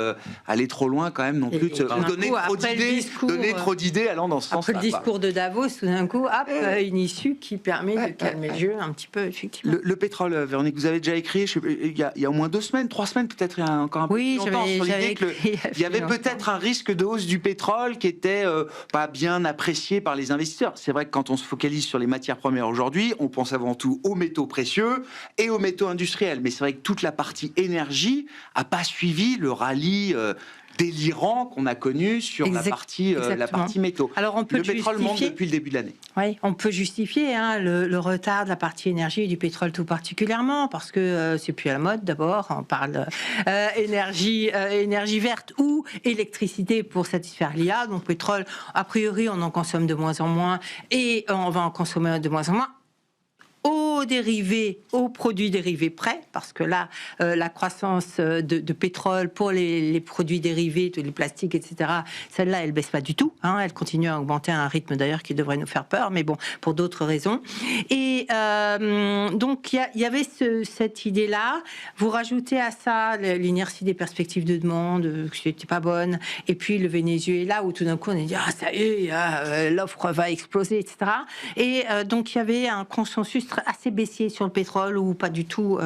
Speaker 1: aller trop loin quand même non plus, donner trop d'idées allant dans ce sens-là.
Speaker 3: Après le discours de Davos, tout d'un coup, une issue qui permet de calmer le jeu un petit peu, effectivement.
Speaker 1: Le pétrole, Véronique, vous avez déjà écrit, il y a au moins 2 semaines, 3 semaines peut-être, il y a encore un peu plus longtemps, sur l'idée qu'il y avait peut-être un risque de hausse du pétrole qui était pas bien apprécié par les investisseurs. C'est vrai que quand on se focalise sur les matières premières aujourd'hui, on pense avant tout aux métaux précieux et aux métaux industriels. Mais c'est vrai que toute la partie énergie n'a pas suivi le rallye délirant qu'on a connu sur la partie métaux.
Speaker 3: Alors le
Speaker 1: pétrole monte depuis le début de l'année.
Speaker 3: Oui, on peut justifier le retard de la partie énergie et du pétrole tout particulièrement, parce que c'est plus à la mode d'abord, on parle énergie verte ou électricité pour satisfaire l'IA, donc pétrole, a priori on en consomme de moins en moins et on va en consommer de moins en moins. Aux produits dérivés près, parce que là, la croissance de pétrole pour les produits dérivés, tous les plastiques, etc., celle-là, elle baisse pas du tout. Elle continue à augmenter à un rythme d'ailleurs qui devrait nous faire peur, mais bon, pour d'autres raisons. Et donc, il y avait cette idée-là. Vous rajoutez à ça l'inertie des perspectives de demande, qui n'était pas bonne, et puis le Venezuela, où tout d'un coup, on est dit, ça y est, l'offre va exploser, etc. Et donc, il y avait un consensus assez baissier sur le pétrole ou pas du tout.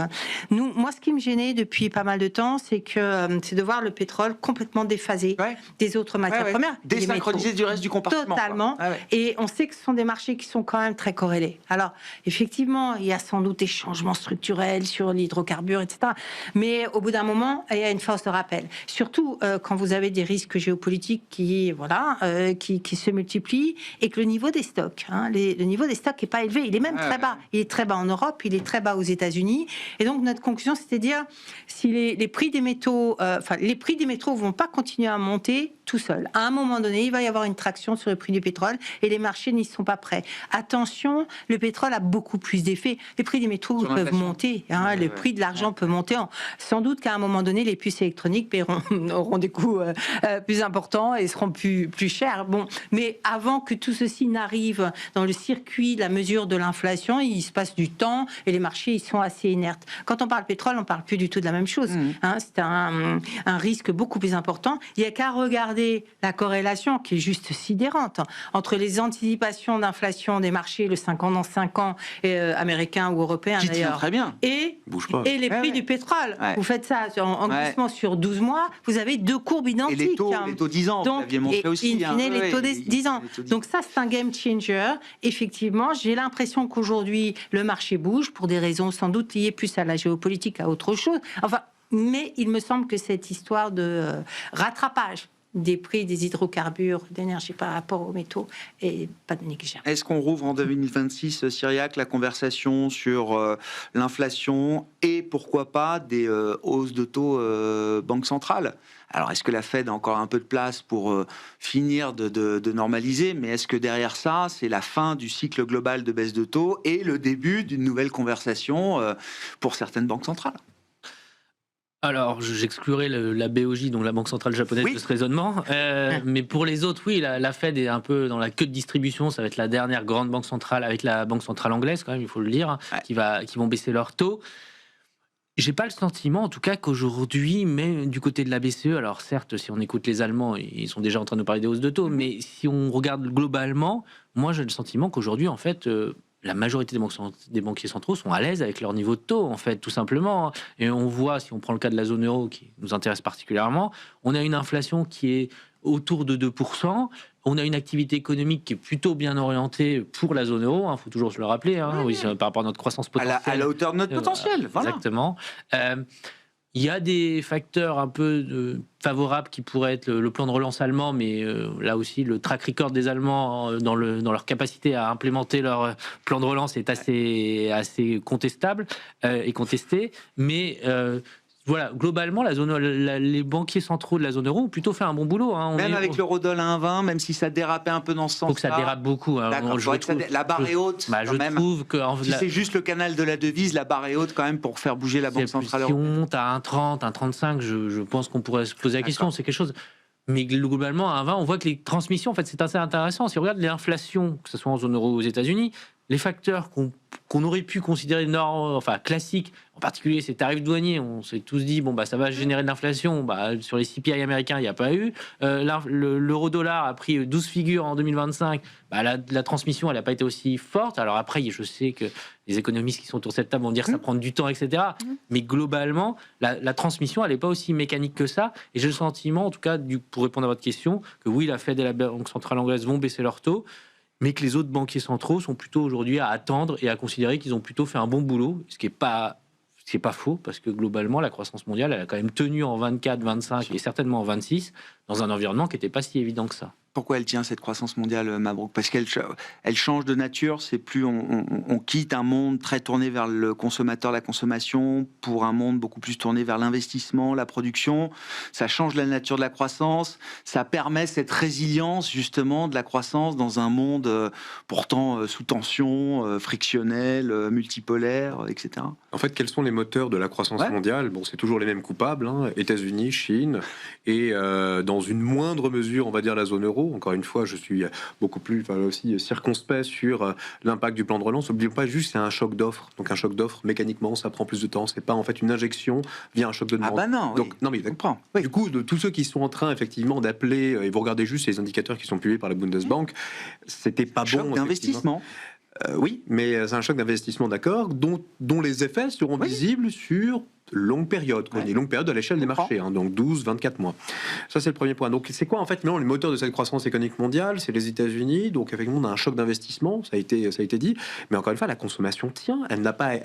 Speaker 3: Moi, ce qui me gênait depuis pas mal de temps, c'est de voir le pétrole complètement déphasé des autres matières premières.
Speaker 1: Désynchronisé du reste du compartiment.
Speaker 3: Totalement. Et on sait que ce sont des marchés qui sont quand même très corrélés. Alors, effectivement, il y a sans doute des changements structurels sur l'hydrocarbure, etc. Mais au bout d'un moment, il y a une force de rappel. Surtout quand vous avez des risques géopolitiques qui se multiplient et que le niveau des stocks, le niveau des stocks n'est pas élevé. Il est même très bas. Il est très bas en Europe, il est très bas aux États-Unis. Et donc notre conclusion, c'était de dire si les prix des métaux, les prix des métaux vont pas continuer à monter tout seul. À un moment donné, il va y avoir une traction sur le prix du pétrole et les marchés n'y sont pas prêts. Attention, le pétrole a beaucoup plus d'effets. Les prix des métaux peuvent monter. Le prix de l'argent peut monter. Sans doute qu'à un moment donné, les puces électroniques auront des coûts plus importants et seront plus chers. Mais avant que tout ceci n'arrive dans le circuit de la mesure de l'inflation, il se passe du temps et les marchés ils sont assez inertes. Quand on parle pétrole, on parle plus du tout de la même chose. C'est un risque beaucoup plus important. Il n'y a qu'à regarder la corrélation qui est juste sidérante entre les anticipations d'inflation des marchés, le 5 ans dans 5 ans, américains ou européens
Speaker 1: qui tient
Speaker 3: d'ailleurs,
Speaker 1: très bien.
Speaker 3: et les prix du pétrole. Vous faites ça en glissement sur 12 mois, vous avez deux courbes identiques.
Speaker 1: Et les taux 10 ans, vous l'aviez montré aussi.
Speaker 3: In fine, les taux 10 ans. Donc ça, c'est un game changer. Effectivement, j'ai l'impression qu'aujourd'hui, le marché bouge pour des raisons sans doute liées plus à la géopolitique qu'à autre chose. Enfin, mais il me semble que cette histoire de rattrapage des prix des hydrocarbures, d'énergie par rapport aux métaux est pas négligeable.
Speaker 1: Est-ce qu'on rouvre en 2026, Cyriac, la conversation sur l'inflation et pourquoi pas des hausses de taux banque centrale ? Alors, est-ce que la Fed a encore un peu de place pour finir de normaliser ? Mais est-ce que derrière ça, c'est la fin du cycle global de baisse de taux et le début d'une nouvelle conversation pour certaines banques centrales ?
Speaker 5: Alors, j'exclurai la BOJ, donc la Banque centrale japonaise, de ce raisonnement. Mais pour les autres, oui, la Fed est un peu dans la queue de distribution. Ça va être la dernière grande banque centrale, avec la Banque centrale anglaise, quand même, il faut le dire, qui vont baisser leurs taux. J'ai pas le sentiment, en tout cas, qu'aujourd'hui, même du côté de la BCE, alors certes, si on écoute les Allemands, ils sont déjà en train de nous parler des hausses de taux, mais si on regarde globalement, moi j'ai le sentiment qu'aujourd'hui, en fait, la majorité des banquiers centraux sont à l'aise avec leur niveau de taux, en fait, tout simplement. Et on voit, si on prend le cas de la zone euro, qui nous intéresse particulièrement, on a une inflation qui est autour de 2%. On a une activité économique qui est plutôt bien orientée pour la zone euro, faut toujours se le rappeler, par rapport à notre croissance potentielle.
Speaker 1: À la hauteur de notre potentiel, voilà.
Speaker 5: Exactement. Il y a des facteurs un peu favorables qui pourraient être le plan de relance allemand, mais là aussi, le track record des Allemands dans leur capacité à implémenter leur plan de relance est assez contestable et contesté. Mais voilà, globalement, les banquiers centraux de la zone euro ont plutôt fait un bon boulot.
Speaker 1: Même avec l'eurodoll à 1,20, même si ça dérapait un peu dans ce sens-là.
Speaker 5: Il faut que ça dérape beaucoup.
Speaker 1: La barre est haute.
Speaker 5: Je trouve que
Speaker 1: si c'est juste le canal de la devise, la barre est haute quand même pour faire bouger la Banque centrale
Speaker 5: européenne. Si on
Speaker 1: européenne.
Speaker 5: monte à 1,30, 1,35, je pense qu'on pourrait se poser la question. C'est quelque chose. Mais globalement, à 1,20, on voit que les transmissions, en fait, c'est assez intéressant. Si on regarde l'inflation, que ce soit en zone euro ou aux États-Unis, les facteurs qu'on aurait pu considérer classiques, en particulier ces tarifs douaniers, on s'est tous dit ça va générer de l'inflation. Sur les CPI américains, il n'y a pas eu. L'euro-dollar a pris 12 figures en 2025. La transmission, elle n'a pas été aussi forte. Alors après, je sais que les économistes qui sont autour de cette table vont dire que ça prend du temps, etc. Mais globalement, la transmission, elle n'est pas aussi mécanique que ça. Et j'ai le sentiment, en tout cas, pour répondre à votre question, que oui, la Fed et la Banque centrale anglaise vont baisser leurs taux, mais que les autres banquiers centraux sont plutôt aujourd'hui à attendre et à considérer qu'ils ont plutôt fait un bon boulot, ce qui n'est pas faux, parce que globalement, la croissance mondiale, elle a quand même tenu en 24, 25 et certainement en 26, dans un environnement qui n'était pas si évident que ça.
Speaker 1: Pourquoi elle tient cette croissance mondiale, Mabrouk ? Parce qu'elle change de nature. C'est plus on quitte un monde très tourné vers le consommateur, la consommation, pour un monde beaucoup plus tourné vers l'investissement, la production. Ça change la nature de la croissance. Ça permet cette résilience justement de la croissance dans un monde pourtant sous tension, frictionnel, multipolaire, etc.
Speaker 4: En fait, quels sont les moteurs de la croissance mondiale ? C'est toujours les mêmes coupables, États-Unis, Chine, et dans une moindre mesure, on va dire la zone euro. Encore une fois, je suis beaucoup plus aussi circonspect sur l'impact du plan de relance. N'oublions pas juste, c'est un choc d'offres. Donc un choc d'offres, mécaniquement, ça prend plus de temps. C'est pas en fait une injection via un choc de demande.
Speaker 1: Non.
Speaker 4: Donc, non, mais du coup, de tous ceux qui sont en train effectivement d'appeler, et vous regardez juste les indicateurs qui sont publiés par la Bundesbank, c'était pas bon.
Speaker 1: Choc d'investissement.
Speaker 4: Oui, mais c'est un choc d'investissement, d'accord, dont les effets seront visibles sur longue période, une longue période à l'échelle des marchés, donc 12, 24 mois. Ça, c'est le premier point. Donc, c'est quoi, en fait, le moteur de cette croissance économique mondiale ? C'est les États-Unis. Donc, effectivement, on a un choc d'investissement, ça a été dit. Mais encore une fois, la consommation tient. Elle n'a pas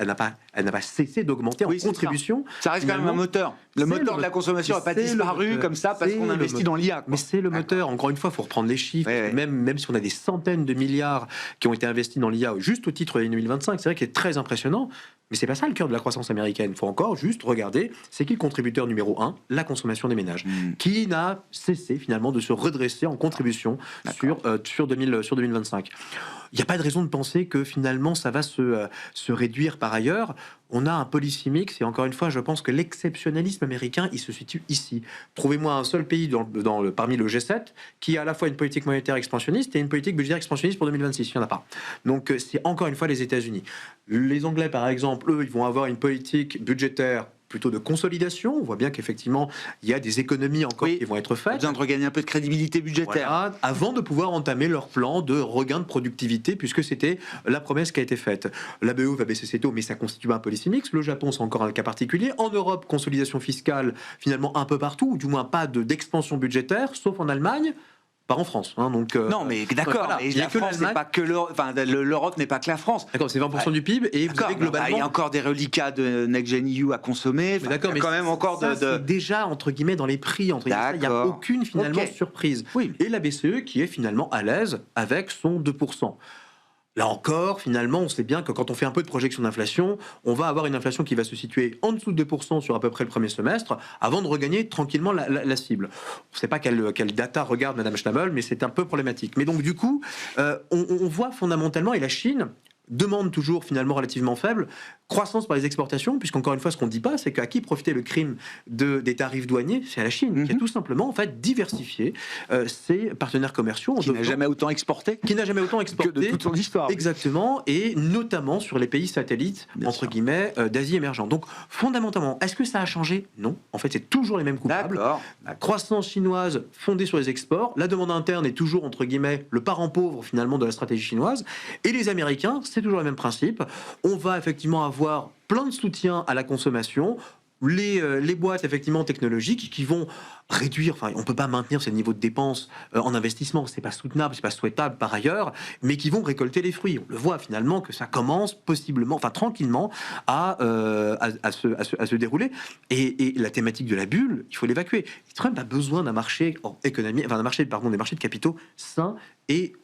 Speaker 4: cessé d'augmenter en contribution.
Speaker 1: Ça reste quand même un moteur. Le moteur de la consommation n'a pas disparu comme ça parce qu'on investit dans l'IA.
Speaker 4: Mais c'est le moteur. Encore une fois, il faut reprendre les chiffres. Même si on a des centaines de milliards qui ont été investis dans l'IA juste au titre de l'année 2025, c'est vrai qu'il est très impressionnant. Mais c'est pas ça le cœur de la croissance américaine. Il faut encore juste regarder, c'est qui le contributeur numéro 1 ? La consommation des ménages, qui n'a cessé finalement de se redresser en contribution sur 2025. il n'y a pas de raison de penser que finalement ça va se réduire par ailleurs. On a un policy mix et encore une fois, je pense que l'exceptionnalisme américain, il se situe ici. Trouvez-moi un seul pays parmi le G7 qui a à la fois une politique monétaire expansionniste et une politique budgétaire expansionniste pour 2026. Il n'y en a pas. Donc c'est encore une fois les États-Unis. Les Anglais, par exemple, eux, ils vont avoir une politique budgétaire plutôt de consolidation. On voit bien qu'effectivement, il y a des économies encore qui vont être faites.
Speaker 1: Besoin de regagner un peu de crédibilité budgétaire.
Speaker 4: Voilà, avant de pouvoir entamer leur plan de regain de productivité, puisque c'était la promesse qui a été faite. La BE va baisser ses taux, mais ça constitue un policy mix. Le Japon, c'est encore un cas particulier. En Europe, consolidation fiscale, finalement un peu partout, ou du moins pas d'expansion budgétaire, sauf en Allemagne. Pas en France, hein, donc...
Speaker 1: non, mais d'accord,
Speaker 4: voilà.
Speaker 1: mais la France n'est pas que l'Europe, enfin, l'Europe n'est pas que la France.
Speaker 4: D'accord, c'est 20% du PIB, et vous savez globalement...
Speaker 1: Il y a encore des reliquats de Next Gen EU à consommer,
Speaker 4: mais d'accord,
Speaker 1: il y a quand même encore
Speaker 4: c'est déjà, entre guillemets, dans les prix, entre guillemets, il n'y a aucune, finalement, surprise.
Speaker 1: Oui.
Speaker 4: Et la BCE, qui est finalement à l'aise avec son 2%. Là encore, finalement, on sait bien que quand on fait un peu de projection d'inflation, on va avoir une inflation qui va se situer en dessous de 2% sur à peu près le premier semestre, avant de regagner tranquillement la cible. On ne sait pas quelle data regarde Madame Schnabel, mais c'est un peu problématique. Mais donc du coup, on voit fondamentalement, et la Chine demande toujours finalement relativement faible, croissance par les exportations, puisqu'encore une fois, ce qu'on ne dit pas, c'est qu'à qui profitait le crime des tarifs douaniers, c'est à la Chine, qui a tout simplement en fait diversifié ses partenaires commerciaux.
Speaker 1: Qui n'a jamais autant exporté.
Speaker 4: Qui n'a jamais autant exporté.
Speaker 1: Que de toute son histoire.
Speaker 4: Exactement, et notamment sur les pays satellites, entre guillemets, d'Asie émergente. Donc, fondamentalement, est-ce que ça a changé? Non. En fait, c'est toujours les mêmes coupables.
Speaker 1: D'accord.
Speaker 4: Croissance chinoise fondée sur les exports. La demande interne est toujours, entre guillemets, le parent pauvre, finalement, de la stratégie chinoise. Et les Américains, c'est toujours le même principe. On va effectivement avoir plein de soutien à la consommation. Les boîtes effectivement technologiques qui vont réduire, enfin on peut pas maintenir ces niveaux de dépenses en investissement, c'est pas soutenable, c'est pas souhaitable par ailleurs, mais qui vont récolter les fruits. On le voit finalement que ça commence possiblement, enfin tranquillement à se dérouler. Et la thématique de la bulle, il faut l'évacuer. Trump a besoin d'un marché économique, enfin des marchés de capitaux sains et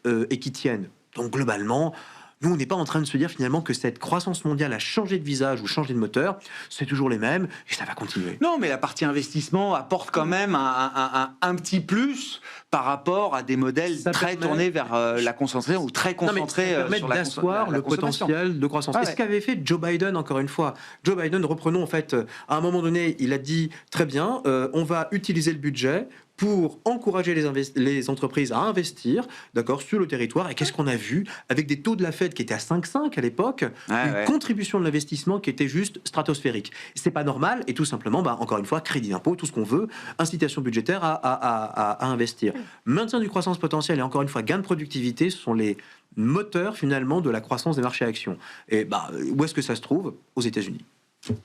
Speaker 4: qui tiennent. Donc globalement, nous, on n'est pas en train de se dire finalement que cette croissance mondiale a changé de visage ou changé de moteur. C'est toujours les mêmes et ça va continuer.
Speaker 1: Non, mais la partie investissement apporte quand même un petit plus par rapport à des modèles tournés vers la concentration ou très concentrés sur la
Speaker 4: d'asseoir le potentiel de croissance. Et ce qu'avait fait Joe Biden, encore une fois, Joe Biden, reprenons en fait, à un moment donné, il a dit très bien, on va utiliser le budget pour encourager les entreprises à investir, d'accord, sur le territoire. Et qu'est-ce qu'on a vu avec des taux de la Fed qui étaient à 5,5 à l'époque, une contribution de l'investissement qui était juste stratosphérique. C'est pas normal et tout simplement, encore une fois, crédit d'impôt, tout ce qu'on veut, incitation budgétaire à investir. Maintien du croissance potentielle et encore une fois, gain de productivité, ce sont les moteurs finalement de la croissance des marchés actions. Et où est-ce que ça se trouve? Aux États-Unis.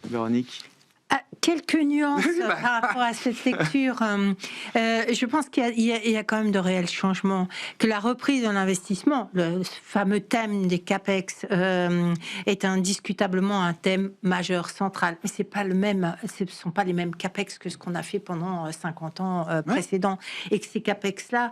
Speaker 1: Véronique.
Speaker 3: Quelques nuances par rapport à cette lecture. Je pense qu'il y a quand même de réels changements. Que la reprise de l'investissement, le fameux thème des CAPEX, est indiscutablement un thème majeur, central. Mais ce ne sont pas les mêmes CAPEX que ce qu'on a fait pendant 50 ans précédents. Et que ces CAPEX-là,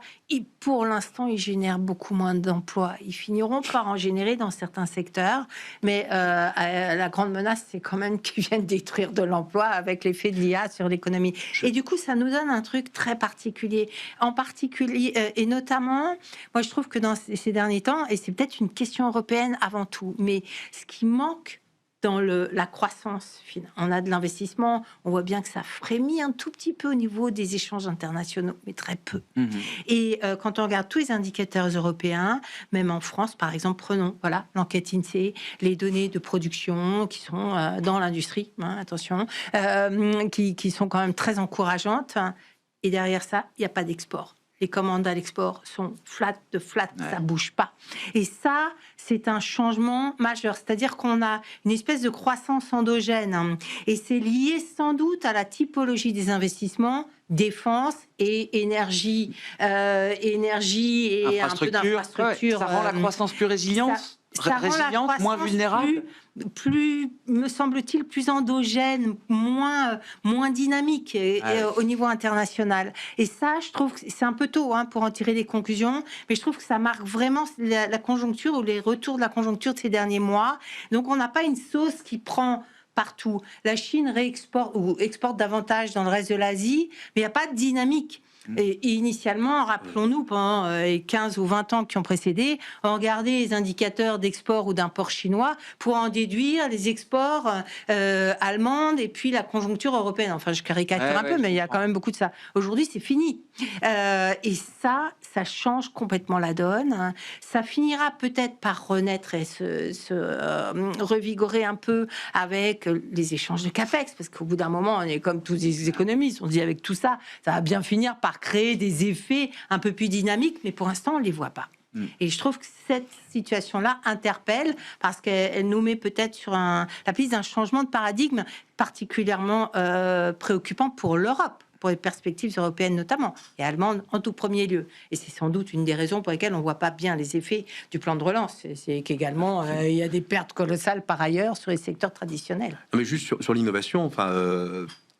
Speaker 3: pour l'instant, ils génèrent beaucoup moins d'emplois. Ils finiront par en générer dans certains secteurs. Mais la grande menace, c'est quand même qu'ils viennent détruire de l'emploi avec l'effet de l'IA sur l'économie. Et du coup, ça nous donne un truc très particulier. En particulier, et notamment, moi je trouve que dans ces derniers temps, et c'est peut-être une question européenne avant tout, mais ce qui manque dans la croissance, on a de l'investissement, on voit bien que ça frémit un tout petit peu au niveau des échanges internationaux, mais très peu. Et quand on regarde tous les indicateurs européens, même en France, par exemple, prenons l'enquête INSEE, les données de production qui sont dans l'industrie, attention, qui sont quand même très encourageantes. Et derrière ça, il n'y a pas d'export. Les commandes à l'export sont flat, ça bouge pas. Et ça, c'est un changement majeur. C'est-à-dire qu'on a une espèce de croissance endogène. Et c'est lié sans doute à la typologie des investissements, défense et énergie et un peu d'infrastructure.
Speaker 1: Ça rend la croissance plus résiliente.
Speaker 3: Ça rend la croissance
Speaker 1: moins vulnérable,
Speaker 3: plus, me semble-t-il, plus endogène, moins dynamique au niveau international. Et ça, je trouve que c'est un peu tôt pour en tirer des conclusions, mais je trouve que ça marque vraiment la conjoncture ou les retours de la conjoncture de ces derniers mois. Donc, on n'a pas une sauce qui prend partout. La Chine réexporte ou exporte davantage dans le reste de l'Asie, mais il n'y a pas de dynamique. Et initialement, rappelons-nous, pendant les 15 ou 20 ans qui ont précédé, on regardait les indicateurs d'export ou d'import chinois pour en déduire les exports allemands et puis la conjoncture européenne. Enfin, je caricature un peu, mais il y a quand même beaucoup de ça. Aujourd'hui, c'est fini. Et ça change complètement la donne. Ça finira peut-être par renaître et se revigorer un peu avec les échanges de CAPEX, parce qu'au bout d'un moment, on est comme tous les économistes. On dit avec tout ça, ça va bien finir par créer des effets un peu plus dynamiques, mais pour l'instant, on ne les voit pas. Et je trouve que cette situation-là interpelle parce qu'elle nous met peut-être sur la piste d'un changement de paradigme particulièrement préoccupant pour l'Europe, pour les perspectives européennes notamment, et allemandes en tout premier lieu. Et c'est sans doute une des raisons pour lesquelles on ne voit pas bien les effets du plan de relance. C'est qu'également, il y a des pertes colossales par ailleurs sur les secteurs traditionnels.
Speaker 4: Non, mais juste sur l'innovation,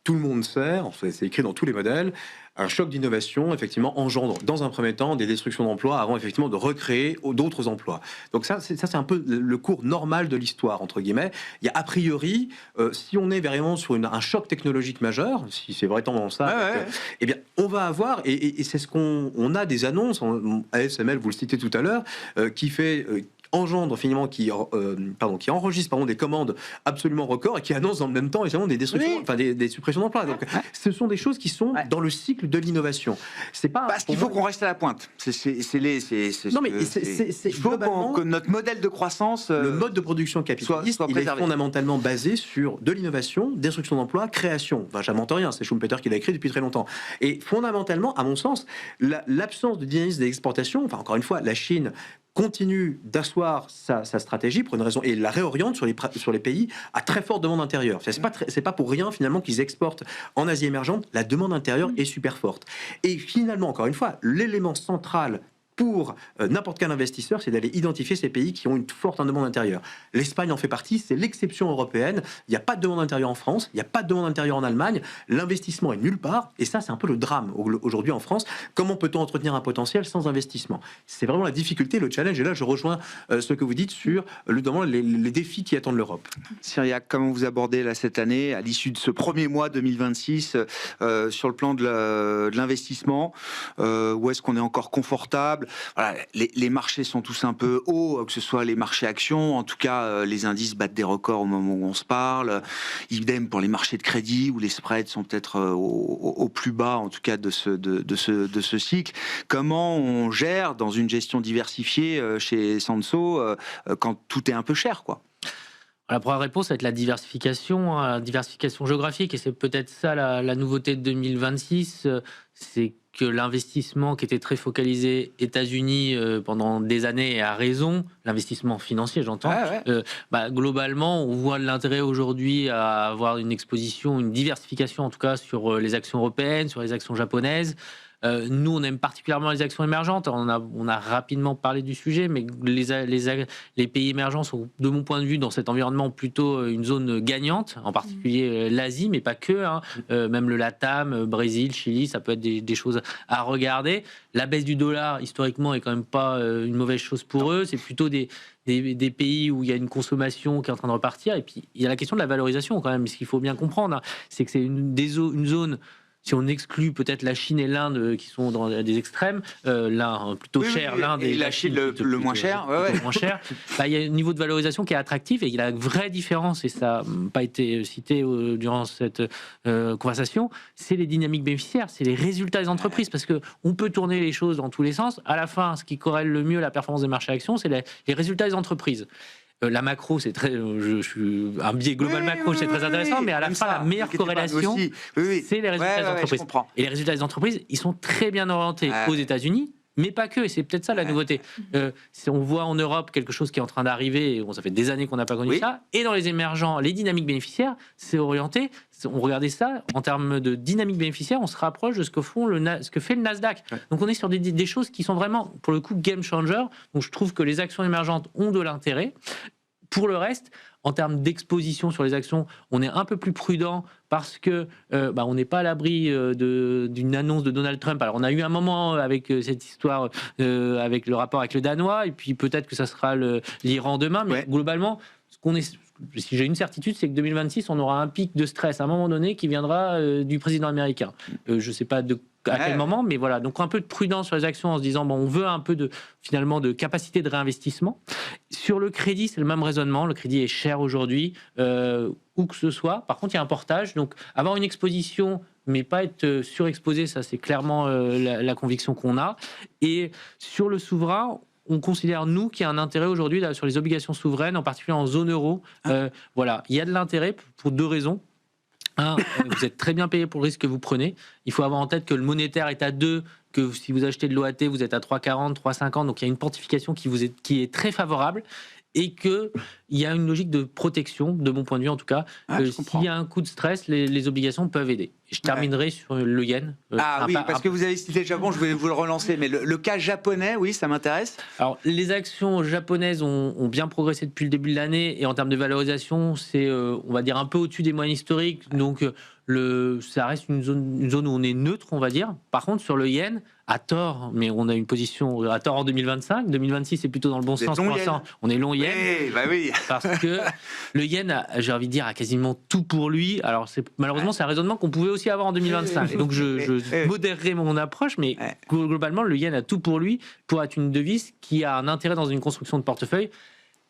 Speaker 4: tout le monde sait, c'est écrit dans tous les modèles, un choc d'innovation, effectivement, engendre dans un premier temps des destructions d'emplois avant, effectivement, de recréer d'autres emplois. Donc ça, c'est un peu le cours normal de l'histoire, entre guillemets. Il y a a priori, si on est vraiment sur un choc technologique majeur, si c'est vraiment ça, eh bien, on va avoir, et c'est ce qu'on a des annonces, ASML, vous le citez tout à l'heure, qui fait... engendre finalement qui enregistre des commandes absolument records et qui annonce en même temps évidemment des destructions, des suppressions d'emplois. Donc ce sont des choses qui sont dans le cycle de l'innovation. C'est pas
Speaker 1: parce qu'il faut qu'on reste à la pointe. Il faut que notre modèle de croissance,
Speaker 4: le mode de production capitaliste, il est fondamentalement basé sur de l'innovation, destruction d'emplois, création. J'invente rien, c'est Schumpeter qui l'a écrit depuis très longtemps. Et fondamentalement, à mon sens, l'absence de dynamisme des exportations, encore une fois, la Chine continue d'asseoir sa stratégie pour une raison et la réoriente sur les pays à très forte demande intérieure. C'est pas pour rien finalement qu'ils exportent en Asie émergente. La demande intérieure est super forte. Et finalement, encore une fois, l'élément central pour n'importe quel investisseur, c'est d'aller identifier ces pays qui ont une forte demande intérieure. L'Espagne en fait partie, c'est l'exception européenne. Il n'y a pas de demande intérieure en France, il n'y a pas de demande intérieure en Allemagne. L'investissement est nulle part, et ça, c'est un peu le drame aujourd'hui en France. Comment peut-on entretenir un potentiel sans investissement? C'est vraiment la difficulté, le challenge. Et là, je rejoins ce que vous dites sur les défis qui attendent l'Europe.
Speaker 1: Cyriac, comment vous abordez là, cette année, à l'issue de ce premier mois 2026, sur le plan de l'investissement? Où est-ce qu'on est encore confortable? Voilà, les marchés sont tous un peu hauts, que ce soit les marchés actions, en tout cas les indices battent des records au moment où on se parle. Idem pour les marchés de crédit où les spreads sont peut-être au plus bas, en tout cas de ce cycle. Comment on gère dans une gestion diversifiée chez Sansot quand tout est un peu cher, quoi?
Speaker 5: La première réponse va être la diversification géographique, et c'est peut-être ça la nouveauté de 2026, c'est que l'investissement qui était très focalisé États-Unis pendant des années, et à raison, l'investissement financier j'entends, globalement on voit l'intérêt aujourd'hui à avoir une exposition, une diversification en tout cas sur les actions européennes, sur les actions japonaises. Nous, on aime particulièrement les actions émergentes. On a rapidement parlé du sujet, mais les pays émergents sont, de mon point de vue, dans cet environnement, plutôt une zone gagnante, en particulier l'Asie, mais pas que. Même le LATAM, Brésil, Chili, ça peut être des choses à regarder. La baisse du dollar, historiquement, est quand même pas une mauvaise chose pour eux. C'est plutôt des pays où il y a une consommation qui est en train de repartir. Et puis, il y a la question de la valorisation, quand même. Ce qu'il faut bien comprendre, c'est que c'est une zone... Si on exclut peut-être la Chine et l'Inde qui sont dans des extrêmes, l'un plutôt cher, l'Inde et
Speaker 1: la Chine le moins cher,
Speaker 5: moins cher, il y a un niveau de valorisation qui est attractif, et il y a la vraie différence, et ça n'a pas été cité durant cette conversation, c'est les dynamiques bénéficiaires, c'est les résultats des entreprises, parce qu'on peut tourner les choses dans tous les sens. À la fin, ce qui corrèle le mieux la performance des marchés actions, c'est les résultats des entreprises. La macro, c'est très, je suis un biais global macro, c'est très intéressant, mais à la fin, la meilleure corrélation, c'est les résultats des entreprises. Et les résultats des entreprises, ils sont très bien orientés aux États-Unis, mais pas que. Et c'est peut-être ça la nouveauté. Si on voit en Europe quelque chose qui est en train d'arriver, ça fait des années qu'on n'a pas connu ça, et dans les émergents, les dynamiques bénéficiaires, c'est orienté. On regardait ça en termes de dynamique bénéficiaire, on se rapproche de ce que fait le Nasdaq. Donc on est sur des choses qui sont vraiment, pour le coup, game changer. Donc je trouve que les actions émergentes ont de l'intérêt. Pour le reste, en termes d'exposition sur les actions, on est un peu plus prudent parce que on n'est pas à l'abri d'une annonce de Donald Trump. Alors on a eu un moment avec cette histoire, avec le rapport avec le Danois, et puis peut-être que ça sera l'Iran demain, mais globalement, si j'ai une certitude, c'est que 2026, on aura un pic de stress à un moment donné qui viendra du président américain. Je ne sais pas à quel moment, mais voilà. Donc un peu de prudence sur les actions en se disant bon, on veut un peu finalement de capacité de réinvestissement. Sur le crédit, c'est le même raisonnement. Le crédit est cher aujourd'hui, où que ce soit. Par contre, il y a un portage. Donc avoir une exposition, mais pas être surexposé, ça c'est clairement la conviction qu'on a. Et sur le souverain, on considère, nous, qu'il y a un intérêt aujourd'hui là, sur les obligations souveraines, en particulier en zone euro. Voilà, il y a de l'intérêt pour 2 raisons. Un, vous êtes très bien payé pour le risque que vous prenez. Il faut avoir en tête que le monétaire est à 2, que si vous achetez de l'OAT, vous êtes à 3,40, 3,50. Donc il y a une portification qui est très favorable. Et qu'il y a une logique de protection, de mon point de vue en tout cas. S'il y a un coup de stress, les obligations peuvent aider. Et je terminerai sur le yen.
Speaker 1: Parce que vous avez cité le Japon, je voulais vous le relancer, mais le cas japonais, oui, ça m'intéresse.
Speaker 5: Alors, les actions japonaises ont bien progressé depuis le début de l'année, et en termes de valorisation, c'est, on va dire, un peu au-dessus des moyennes historiques. Donc, ça reste une zone où on est neutre, on va dire. Par contre, sur le yen, à tort, mais on a une position à tort en 2025. 2026, c'est plutôt dans le bon sens. On est long yen.
Speaker 1: Oui.
Speaker 5: Parce que le yen, j'ai envie de dire, a quasiment tout pour lui. Alors, malheureusement, c'est un raisonnement qu'on pouvait aussi avoir en 2025. Et donc, je modérerai mon approche, mais globalement, le yen a tout pour lui pour être une devise qui a un intérêt dans une construction de portefeuille.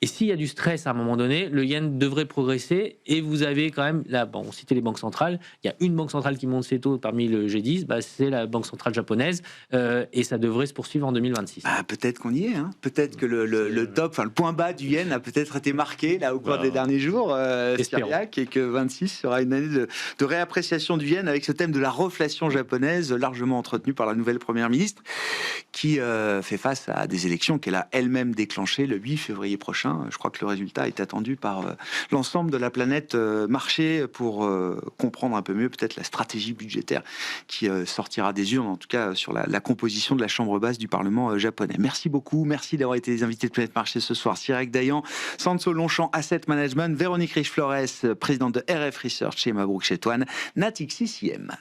Speaker 5: Et s'il y a du stress à un moment donné, le yen devrait progresser. Et vous avez quand même, là, on citait les banques centrales, il y a une banque centrale qui monte ses taux parmi le G10, c'est la banque centrale japonaise. Et ça devrait se poursuivre en 2026.
Speaker 1: Peut-être qu'on y est. Peut-être que le top, le point bas du yen a peut-être été marqué là, au cours des derniers jours, Cyriac, et que 26 sera une année de réappréciation du yen avec ce thème de la reflation japonaise, largement entretenu par la nouvelle première ministre, qui fait face à des élections qu'elle a elle-même déclenchées le 8 février prochain. Je crois que le résultat est attendu par l'ensemble de la planète marché pour comprendre un peu mieux peut-être la stratégie budgétaire qui sortira des urnes, en tout cas sur la composition de la chambre basse du Parlement japonais. Merci beaucoup, merci d'avoir été les invités de Planète Marché ce soir. Cyriac Dayan, Sanso Longchamp Asset Management, Véronique Riche-Flores, présidente de RF Research et Mabrouk Chetouane, Natixis IM.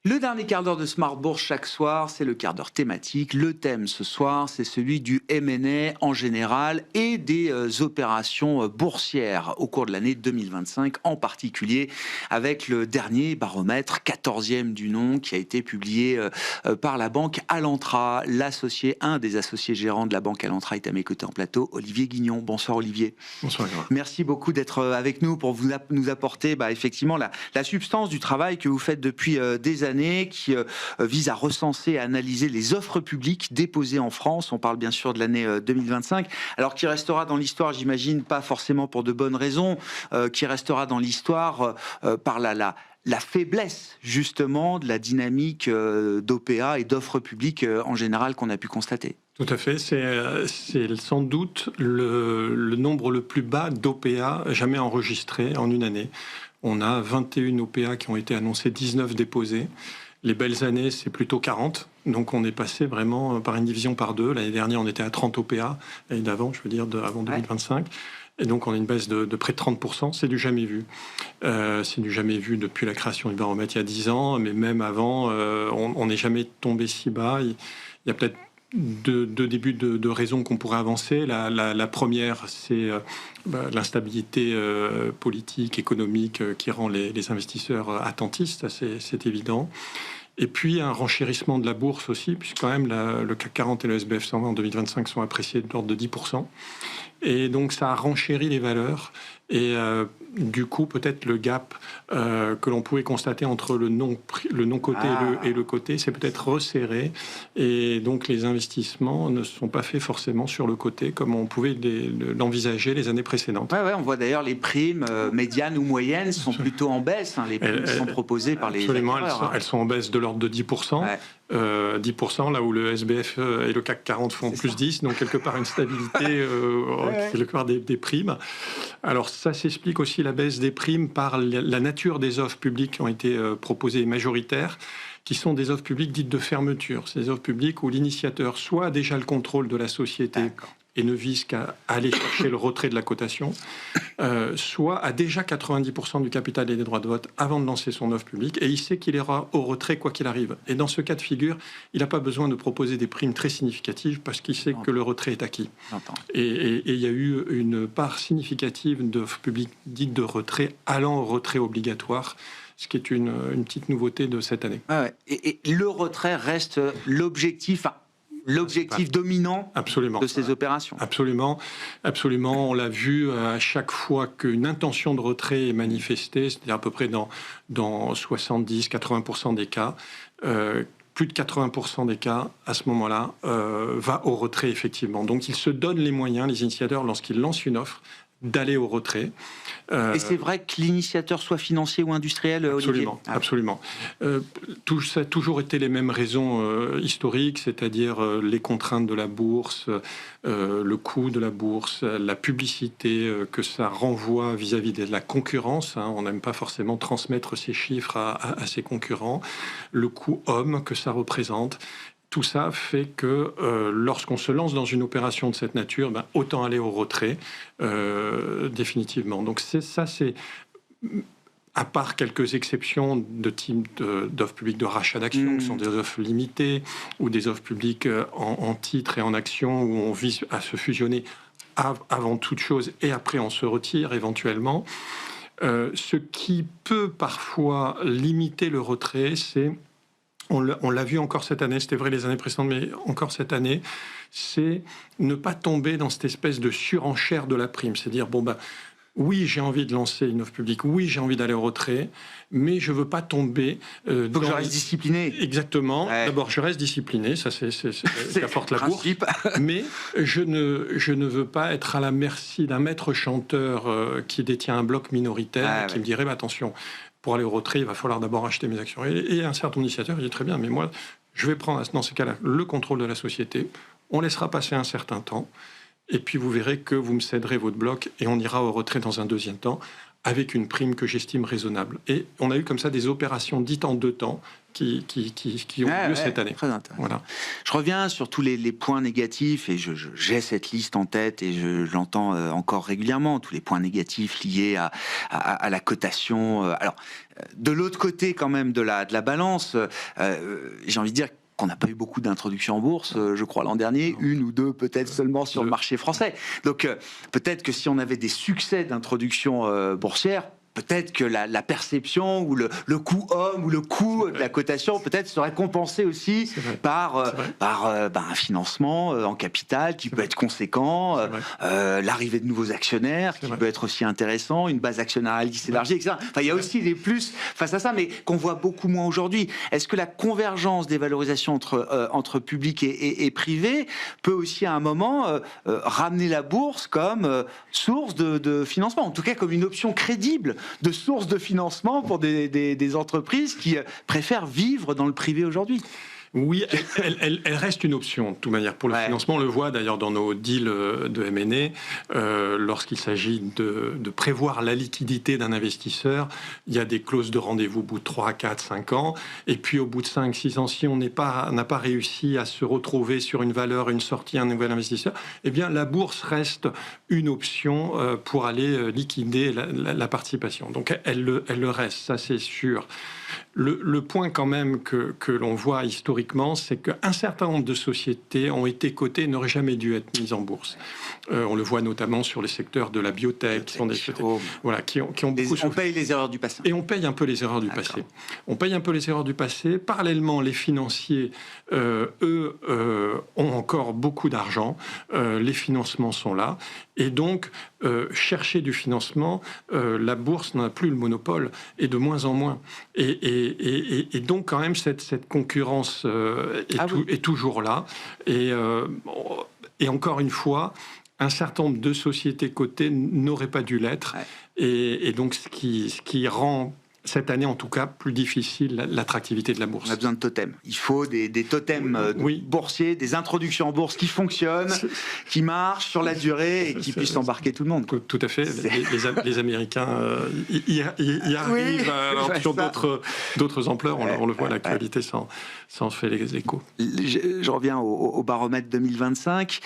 Speaker 1: Le dernier quart d'heure de Smart Bourse chaque soir, c'est le quart d'heure thématique. Le thème ce soir, c'est celui du M&A en général et des opérations boursières au cours de l'année 2025, en particulier avec le dernier baromètre, 14e du nom, qui a été publié par la banque Alantra. Un des associés gérants de la banque Alantra est à mes côtés en plateau, Olivier Guignon. Bonsoir Olivier.
Speaker 6: Bonsoir.
Speaker 1: Merci beaucoup d'être avec nous pour nous apporter effectivement la substance du travail que vous faites depuis des années, qui vise à recenser et à analyser les offres publiques déposées en France. On parle bien sûr de l'année 2025, alors qui restera dans l'histoire, j'imagine, pas forcément pour de bonnes raisons, qui restera dans l'histoire par la faiblesse justement de la dynamique d'OPA et d'offres publiques en général qu'on a pu constater.
Speaker 6: Tout à fait, c'est sans doute le nombre le plus bas d'OPA jamais enregistré en une année. On a 21 OPA qui ont été annoncés, 19 déposés. Les belles années, c'est plutôt 40. Donc on est passé vraiment par une division par 2. L'année dernière, on était à 30 OPA. L'année d'avant, je veux dire, avant 2025. Et donc on a une baisse de près de 30%. C'est du jamais vu. C'est du jamais vu depuis la création du baromètre il y a 10 ans. Mais même avant, on n'est jamais tombé si bas. Il y a peut-être deux débuts de raisons qu'on pourrait avancer. La première, c'est l'instabilité politique, économique qui rend les investisseurs attentistes, c'est évident. Et puis un renchérissement de la bourse aussi, puisque quand même le CAC 40 et le SBF 120 en 2025 sont appréciés de l'ordre de 10%. Et donc ça a renchéri les valeurs. Et du coup, peut-être le gap que l'on pouvait constater entre le non-coté et le coté, c'est peut-être resserré. Et donc, les investissements ne sont pas faits forcément sur le côté comme on pouvait l'envisager les années précédentes.
Speaker 1: Ouais, on voit d'ailleurs les primes médianes ou moyennes sont plutôt en baisse. Les primes qui sont proposées par les acquéreurs.
Speaker 6: Elles sont en baisse de l'ordre de 10%. Ouais. 10%, là où le SBF et le CAC 40 font plus 10, donc quelque part une stabilité, quelque part des primes. Alors ça s'explique aussi la baisse des primes par la nature des offres publiques qui ont été proposées majoritaires, qui sont des offres publiques dites de fermeture. C'est des offres publiques où l'initiateur soit a déjà le contrôle de la société et ne vise qu'à aller chercher le retrait de la cotation, soit a déjà 90% du capital et des droits de vote avant de lancer son offre publique, et il sait qu'il ira au retrait quoi qu'il arrive. Et dans ce cas de figure, il n'a pas besoin de proposer des primes très significatives parce qu'il sait que le retrait est acquis. Et il y a eu une part significative d'offres publiques dites de retrait allant au retrait obligatoire, ce qui est une petite nouveauté de cette année.
Speaker 1: Ah ouais. Et le retrait reste l'objectif dominant de ces opérations.
Speaker 6: Absolument. On l'a vu à chaque fois qu'une intention de retrait est manifestée, c'est-à-dire à peu près dans 70-80% des cas, plus de 80% des cas, à ce moment-là, va au retrait, effectivement. Donc, ils se donnent les moyens, les initiateurs, lorsqu'ils lancent une offre, d'aller au retrait.
Speaker 1: Et c'est vrai que l'initiateur soit financier ou industriel, Olivier ?
Speaker 6: Absolument. Ça a toujours été les mêmes raisons historiques, c'est-à-dire les contraintes de la bourse, le coût de la bourse, la publicité que ça renvoie vis-à-vis de la concurrence. On n'aime pas forcément transmettre ces chiffres à ses concurrents. Le coût homme que ça représente. Tout ça fait que lorsqu'on se lance dans une opération de cette nature, autant aller au retrait, définitivement. Donc c'est à part quelques exceptions de type d'offres publiques de rachat d'actions, qui sont des offres limitées, ou des offres publiques en titres et en actions, où on vise à se fusionner avant toute chose, et après on se retire éventuellement. Ce qui peut parfois limiter le retrait, c'est... On l'a vu encore cette année, c'était vrai les années précédentes, mais encore cette année, c'est ne pas tomber dans cette espèce de surenchère de la prime. C'est dire, oui, j'ai envie de lancer une offre publique, oui, j'ai envie d'aller au retrait, mais je ne veux pas tomber...
Speaker 1: Donc je reste discipliné.
Speaker 6: Exactement. Ouais. D'abord, je reste discipliné, ça c'est qu'apporte la bourse. Mais je ne veux pas être à la merci d'un maître chanteur qui détient un bloc minoritaire qui me dirait, attention... Pour aller au retrait, il va falloir d'abord acheter mes actions. Et un certain initiateur dit très bien, mais moi, je vais prendre dans ces cas-là le contrôle de la société. On laissera passer un certain temps. Et puis vous verrez que vous me céderez votre bloc et on ira au retrait dans un deuxième temps avec une prime que j'estime raisonnable. Et on a eu comme ça des opérations dites en 2 temps qui ont lieu cette année.
Speaker 1: Très intéressant.
Speaker 6: Voilà.
Speaker 1: Je reviens sur tous les points négatifs et j'ai cette liste en tête et je l'entends encore régulièrement, tous les points négatifs liés à la cotation. Alors, de l'autre côté quand même de la balance, j'ai envie de dire qu'on n'a pas eu beaucoup d'introductions en bourse, je crois, l'an dernier, 1 ou 2 peut-être seulement sur le marché français. Donc peut-être que si on avait des succès d'introduction boursière, peut-être que la perception ou le coût homme ou le coût de la cotation peut-être serait compensé aussi par un financement en capital qui peut être conséquent, l'arrivée de nouveaux actionnaires qui peut être aussi intéressant, une base actionnariale élargie, etc. Enfin, il y a aussi des plus face à ça, mais qu'on voit beaucoup moins aujourd'hui. Est-ce que la convergence des valorisations entre public et privé peut aussi à un moment ramener la bourse comme source de financement, en tout cas comme une option crédible de source de financement pour des entreprises qui préfèrent vivre dans le privé aujourd'hui?
Speaker 6: Oui, elle reste une option, de toute manière, pour le financement. On le voit d'ailleurs dans nos deals de M&A, lorsqu'il s'agit de prévoir la liquidité d'un investisseur, il y a des clauses de rendez-vous au bout de 3, 4, 5 ans, et puis au bout de 5, 6 ans, si on n'a pas réussi à se retrouver sur une valeur, une sortie, un nouvel investisseur, eh bien la bourse reste une option pour aller liquider la participation. Donc elle le reste, ça c'est sûr. Le point quand même que l'on voit historiquement, c'est qu'un certain nombre de sociétés ont été cotées et n'auraient jamais dû être mises en bourse. On le voit notamment sur les secteurs de la biotech, qui sont des sociétés, qui ont beaucoup...
Speaker 1: On paye les erreurs du passé.
Speaker 6: Et on paye un peu les erreurs du passé. On paye un peu les erreurs du passé. Parallèlement, les financiers, eux, ont encore beaucoup d'argent. Les financements sont là. Et donc, chercher du financement, la bourse n'en a plus le monopole, et de moins en moins. Et donc, quand même, cette concurrence est toujours là. Et encore une fois, un certain nombre de sociétés cotées n'auraient pas dû l'être. Ouais. Et donc, ce qui rend cette année, en tout cas, plus difficile l'attractivité de la bourse.
Speaker 1: On a besoin de totems. Il faut des totems boursiers, des introductions en bourse qui fonctionnent, qui marchent sur la durée et qui puissent embarquer tout le monde.
Speaker 6: Tout à fait. Les Américains y arrivent sur d'autres ampleurs. On le voit, l'actualité s'en fait les échos.
Speaker 1: Je reviens au baromètre 2025.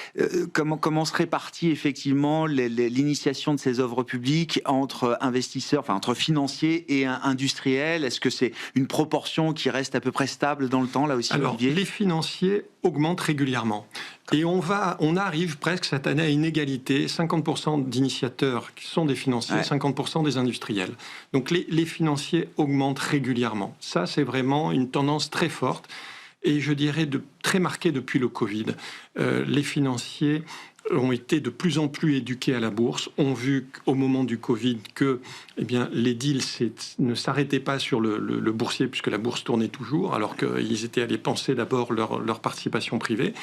Speaker 1: Comment se répartit effectivement l'initiation de ces œuvres publiques entre investisseurs, enfin entre financiers et industriels? Est-ce que c'est une proportion qui reste à peu près stable dans le temps, là aussi, Olivier ?
Speaker 6: Les financiers augmentent régulièrement. Et on arrive presque cette année à une égalité, 50% d'initiateurs qui sont des financiers, 50% des industriels. Donc les financiers augmentent régulièrement. Ça, c'est vraiment une tendance très forte et je dirais très marquée depuis le Covid. Les financiers ont été de plus en plus éduqués à la bourse, ont vu au moment du Covid que les deals ne s'arrêtaient pas sur le boursier puisque la bourse tournait toujours, alors qu'ils étaient allés penser d'abord leur participation privée.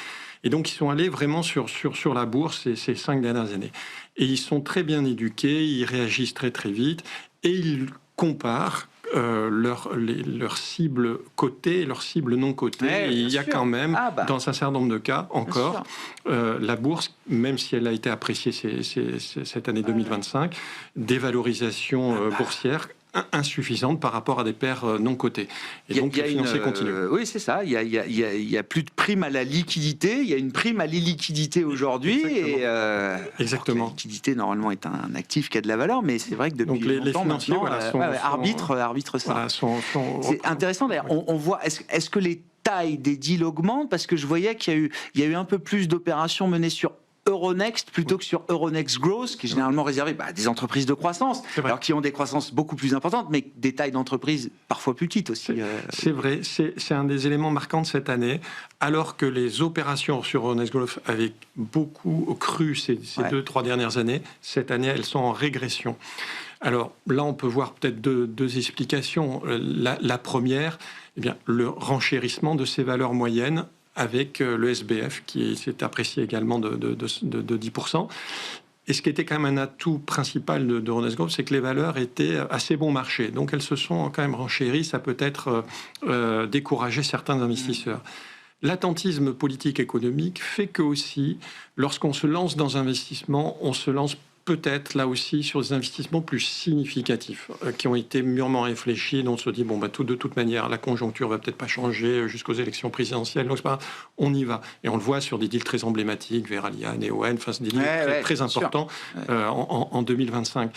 Speaker 6: Et donc, ils sont allés vraiment sur la bourse ces 5 dernières années. Et ils sont très bien éduqués, ils réagissent très très vite et ils comparent leur cible cotée et leur cible non cotée. Et il y a quand même, dans un certain nombre de cas encore, la bourse, même si elle a été appréciée cette année 2025, des valorisations boursières insuffisante par rapport à des paires non cotées. Et donc, les financiers continuent.
Speaker 1: Oui, c'est ça. Il y a plus de prime à la liquidité. Il y a une prime à l'illiquidité aujourd'hui.
Speaker 6: Exactement.
Speaker 1: La liquidité, normalement, est un actif qui a de la valeur, mais c'est vrai que depuis
Speaker 6: les financiers
Speaker 1: arbitrent ça.
Speaker 6: Voilà,
Speaker 1: c'est intéressant, d'ailleurs. On voit, est-ce que les tailles des deals augmentent? Parce que je voyais qu'il y a eu un peu plus d'opérations menées sur Euronext plutôt que sur Euronext Growth, qui est généralement réservé à des entreprises de croissance, alors qui ont des croissances beaucoup plus importantes, mais des tailles d'entreprises parfois plus petites aussi.
Speaker 6: C'est vrai, c'est un des éléments marquants de cette année, alors que les opérations sur Euronext Growth avaient beaucoup cru ces 2-3 dernières années, cette année elles sont en régression. Alors là, on peut voir peut-être deux explications. La première, le renchérissement de ces valeurs moyennes avec le SBF qui s'est apprécié également de 10%. Et ce qui était quand même un atout principal de Euronext Growth, c'est que les valeurs étaient assez bon marché. Donc elles se sont quand même renchéries, ça peut être découragé certains investisseurs. L'attentisme politique économique fait que aussi, lorsqu'on se lance dans un investissement, on se lance peut-être là aussi sur des investissements plus significatifs qui ont été mûrement réfléchis, dont on se dit de toute manière la conjoncture va peut-être pas changer jusqu'aux élections présidentielles, donc c'est pas grave, on y va. Et on le voit sur des deals très emblématiques, Verallia, Neoen, enfin c'est des deals très importants en 2025.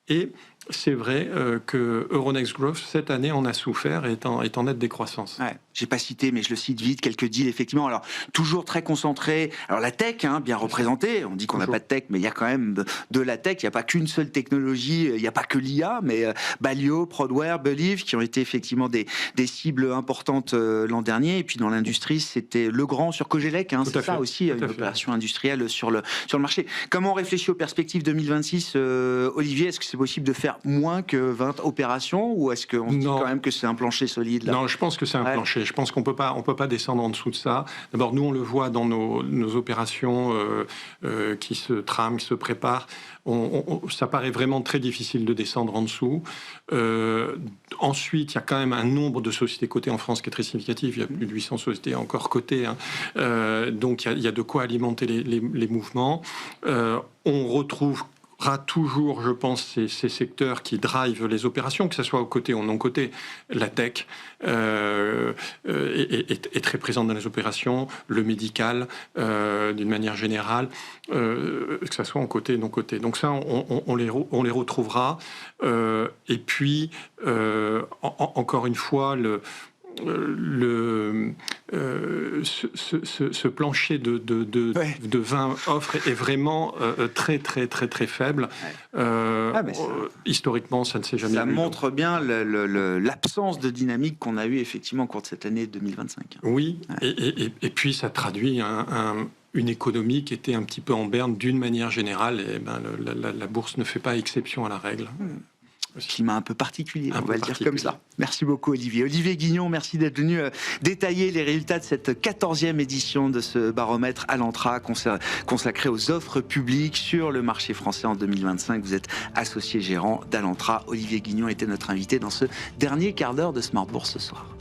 Speaker 6: Et c'est vrai que Euronext Growth, cette année, en a souffert et est en nette décroissance.
Speaker 1: J'ai pas cité, mais je le cite vite, quelques deals, effectivement. Alors, toujours très concentrés. Alors, la tech, bien représentée. On dit qu'on n'a pas de tech, mais il y a quand même de la tech. Il n'y a pas qu'une seule technologie. Il n'y a pas que l'IA, mais Balio, Prodware, Believe, qui ont été effectivement des cibles importantes l'an dernier. Et puis, dans l'industrie, c'était Legrand sur Cogelec. C'est ça aussi, une opération industrielle sur le marché. Comment on réfléchit aux perspectives 2026, Olivier? Est-ce que c'est possible de faire moins que 20 opérations, ou est-ce qu'on se dit quand même que c'est un plancher solide là?
Speaker 6: Non, je pense que c'est un plancher. Je pense qu'on peut pas descendre en dessous de ça. D'abord, nous, on le voit dans nos opérations qui se trament, qui se préparent. Ça paraît vraiment très difficile de descendre en dessous. Ensuite, il y a quand même un nombre de sociétés cotées en France qui est très significatif. Il y a plus de 800 sociétés encore cotées. Donc, il y a de quoi alimenter les mouvements. On retrouvera toujours, je pense, ces secteurs qui drivent les opérations, que ce soit au côté ou non côté. La tech est très présente dans les opérations, le médical, d'une manière générale, que ce soit en côté ou non côté. Donc ça, on les retrouvera. Et puis, encore une fois, ce plancher de 20 offres est vraiment très très très très faible. Historiquement, ça ne s'est jamais vu.
Speaker 1: Ça montre bien l'absence de dynamique qu'on a eu effectivement au cours de cette année 2025.
Speaker 6: Oui, et puis ça traduit une économie qui était un petit peu en berne d'une manière générale. Et la bourse ne fait pas exception à la règle.
Speaker 1: Climat un peu particulier,
Speaker 6: Un
Speaker 1: on
Speaker 6: peu
Speaker 1: va le dire
Speaker 6: particulier.
Speaker 1: comme ça. Merci beaucoup Olivier. Olivier Guignon, merci d'être venu détailler les résultats de cette 14e édition de ce baromètre Alantra consacré aux offres publiques sur le marché français en 2025. Vous êtes associé gérant d'Alantra. Olivier Guignon était notre invité dans ce dernier quart d'heure de Smart Bourse ce soir.